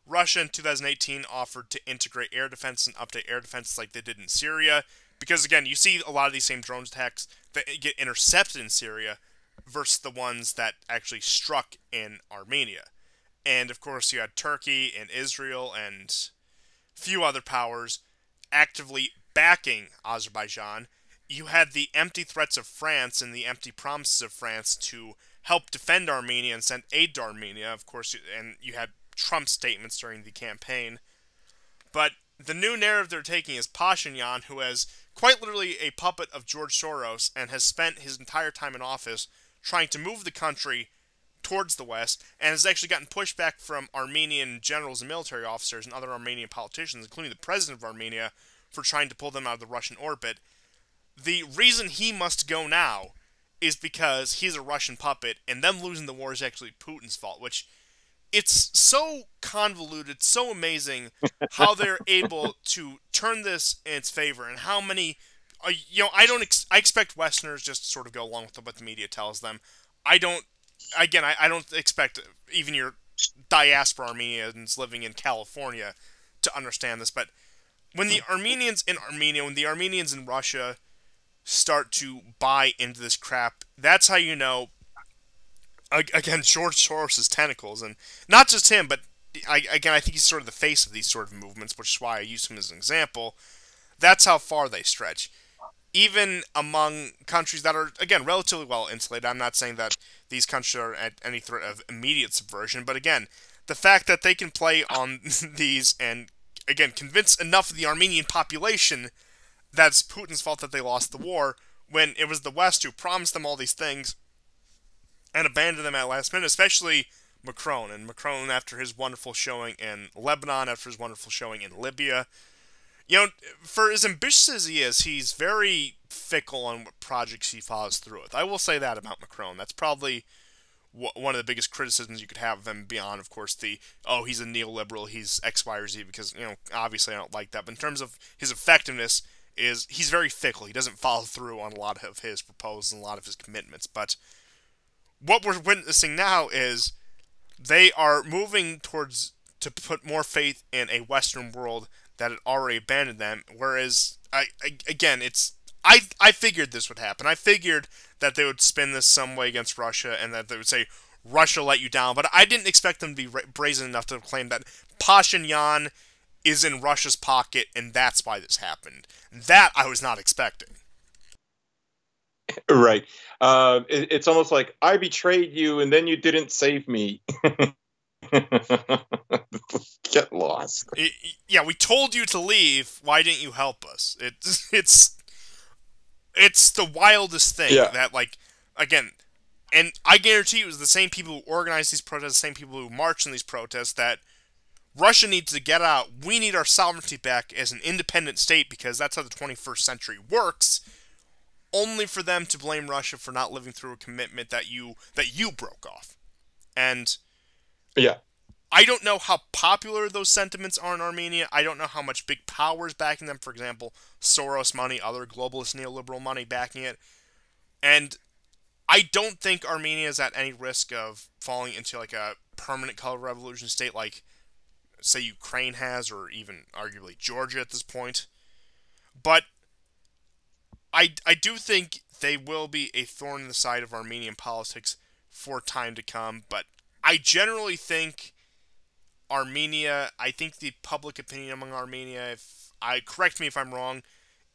Russia in 2018 offered to integrate air defense and update air defenses like they did in Syria, because again, you see a lot of these same drone attacks that get intercepted in Syria versus the ones that actually struck in Armenia. And of course, you had Turkey and Israel and a few other powers actively backing Azerbaijan. You had the empty threats of France and the empty promises of France to help defend Armenia and send aid to Armenia, of course, and you had Trump's statements during the campaign. But the new narrative they're taking is Pashinyan, who is quite literally a puppet of George Soros and has spent his entire time in office trying to move the country towards the West, and has actually gotten pushback from Armenian generals and military officers and other Armenian politicians, including the president of Armenia, for trying to pull them out of the Russian orbit. The reason he must go now is because he's a Russian puppet, and them losing the war is actually Putin's fault, which it's so convoluted, so amazing how they're able to turn this in its favor, and how many, I expect Westerners just to sort of go along with what the media tells them. I don't, I don't expect even your diaspora Armenians living in California to understand this, but when the Armenians in Armenia, when the Armenians in Russia start to buy into this crap, that's how you know, again, George Soros' tentacles, and not just him, but I think he's sort of the face of these sort of movements, which is why I use him as an example. That's how far they stretch. Even among countries that are, again, relatively well insulated, I'm not saying that these countries are at any threat of immediate subversion, but again, the fact that they can play on these and, again, convince enough of the Armenian population that's Putin's fault that they lost the war, when it was the West who promised them all these things and abandoned them at last minute, especially Macron. And Macron, after his wonderful showing in Lebanon, after his wonderful showing in Libya, for as ambitious as he is, he's very fickle on what projects he follows through with. I will say that about Macron. That's probably one of the biggest criticisms you could have of him, beyond, of course, he's a neoliberal, he's X, Y, or Z, because, obviously I don't like that. But in terms of his effectiveness, he's very fickle. He doesn't follow through on a lot of his proposals and a lot of his commitments. But what we're witnessing now is they are moving towards to put more faith in a Western world that had already abandoned them. Whereas, I figured this would happen. I figured that they would spin this some way against Russia, and that they would say, Russia let you down. But I didn't expect them to be brazen enough to claim that Pashinyan is in Russia's pocket, and that's why this happened. That I was not expecting. Right. It's almost like, I betrayed you, and then you didn't save me. Get lost. Yeah, we told you to leave. Why didn't you help us? It's the wildest thing that, again, and I guarantee you it was the same people who organized these protests, the same people who marched in these protests, that Russia needs to get out. We need our sovereignty back as an independent state, because that's how the 21st century works, only for them to blame Russia for not living through a commitment that you broke off. And yeah, I don't know how popular those sentiments are in Armenia. I don't know how much big power is backing them. For example, Soros money, other globalist neoliberal money backing it. And I don't think Armenia is at any risk of falling into like a permanent color revolution state like, say, Ukraine has, or even arguably Georgia at this point. But I do think they will be a thorn in the side of Armenian politics for time to come. But I generally think I think the public opinion among Armenia, correct me if I'm wrong,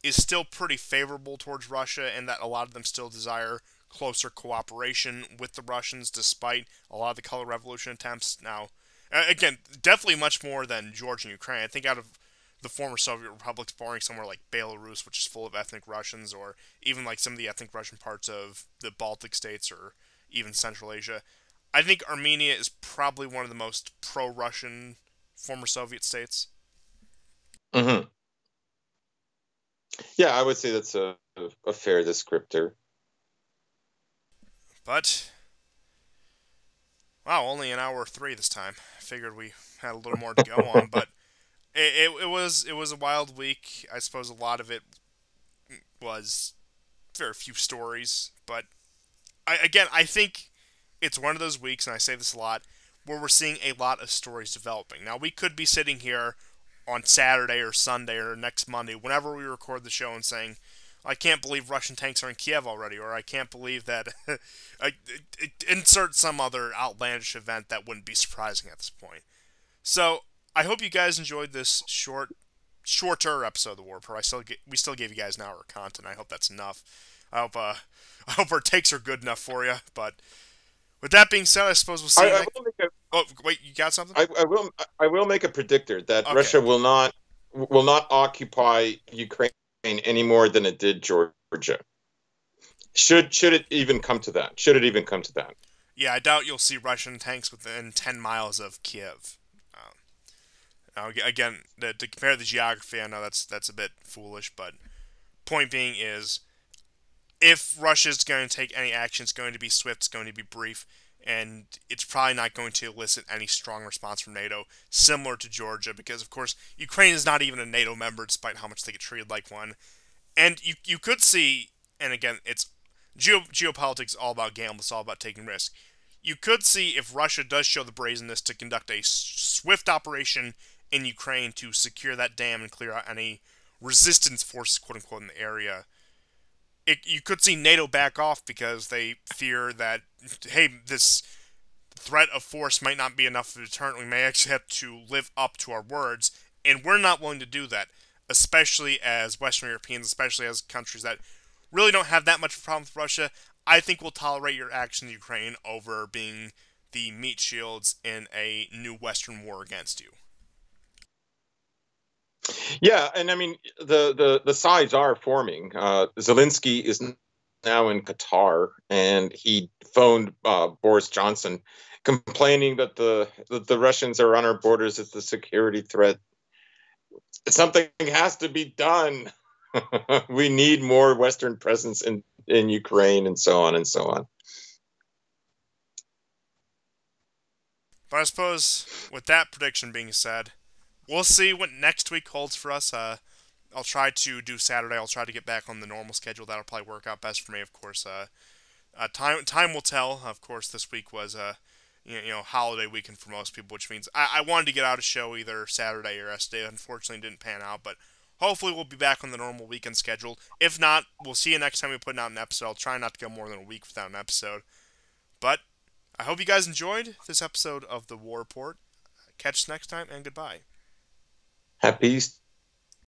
is still pretty favorable towards Russia, and that a lot of them still desire closer cooperation with the Russians, despite a lot of the color revolution attempts. Now, again, definitely much more than Georgia and Ukraine. I think out of the former Soviet republics, barring somewhere like Belarus, which is full of ethnic Russians, or even like some of the ethnic Russian parts of the Baltic states, or even Central Asia, I think Armenia is probably one of the most pro-Russian former Soviet states. Mm-hmm. Yeah, I would say that's a fair descriptor. But, wow, only an hour 3 this time. I figured we had a little more to go on, but it was a wild week. I suppose a lot of it was very few stories, but I think it's one of those weeks, and I say this a lot, where we're seeing a lot of stories developing. Now, we could be sitting here on Saturday or Sunday or next Monday, whenever we record the show, and saying, I can't believe Russian tanks are in Kiev already, or I can't believe that insert some other outlandish event that wouldn't be surprising at this point. So, I hope you guys enjoyed this shorter episode of the War Report. We still gave you guys an hour of content. I hope that's enough. I hope our takes are good enough for you, but with that being said, I suppose we'll see. Oh, wait, you got something? I will make a predictor that Russia will not occupy Ukraine any more than it did Georgia. Should it even come to that? Yeah, I doubt you'll see Russian tanks within 10 miles of Kiev. Now, again, to compare the geography, I know that's a bit foolish, but point being is, if Russia's going to take any action, it's going to be swift, it's going to be brief, and it's probably not going to elicit any strong response from NATO, similar to Georgia, because, of course, Ukraine is not even a NATO member, despite how much they get treated like one. And you could see, and again, it's geopolitics all about gamble, it's all about taking risks. You could see if Russia does show the brazenness to conduct a swift operation in Ukraine to secure that dam and clear out any resistance forces, quote unquote, in the area. You could see NATO back off because they fear that, hey, this threat of force might not be enough of a deterrent. We may actually have to live up to our words, and we're not willing to do that, especially as Western Europeans, especially as countries that really don't have that much of a problem with Russia. I think we'll tolerate your actions in Ukraine over being the meat shields in a new Western war against you. Yeah, and I mean the sides are forming. Zelensky is now in Qatar, and he phoned Boris Johnson, complaining that the Russians are on our borders as a security threat. Something has to be done. We need more Western presence in Ukraine, and so on and so on. But I suppose, with that prediction being said, we'll see what next week holds for us. I'll try to do Saturday. I'll try to get back on the normal schedule. That'll probably work out best for me, of course. Time will tell. Of course, this week was holiday weekend for most people, which means I wanted to get out a show either Saturday or SD. Unfortunately, didn't pan out, but hopefully we'll be back on the normal weekend schedule. If not, we'll see you next time we put out an episode. I'll try not to go more than a week without an episode. But I hope you guys enjoyed this episode of the War Report. Catch us next time, and goodbye. Happy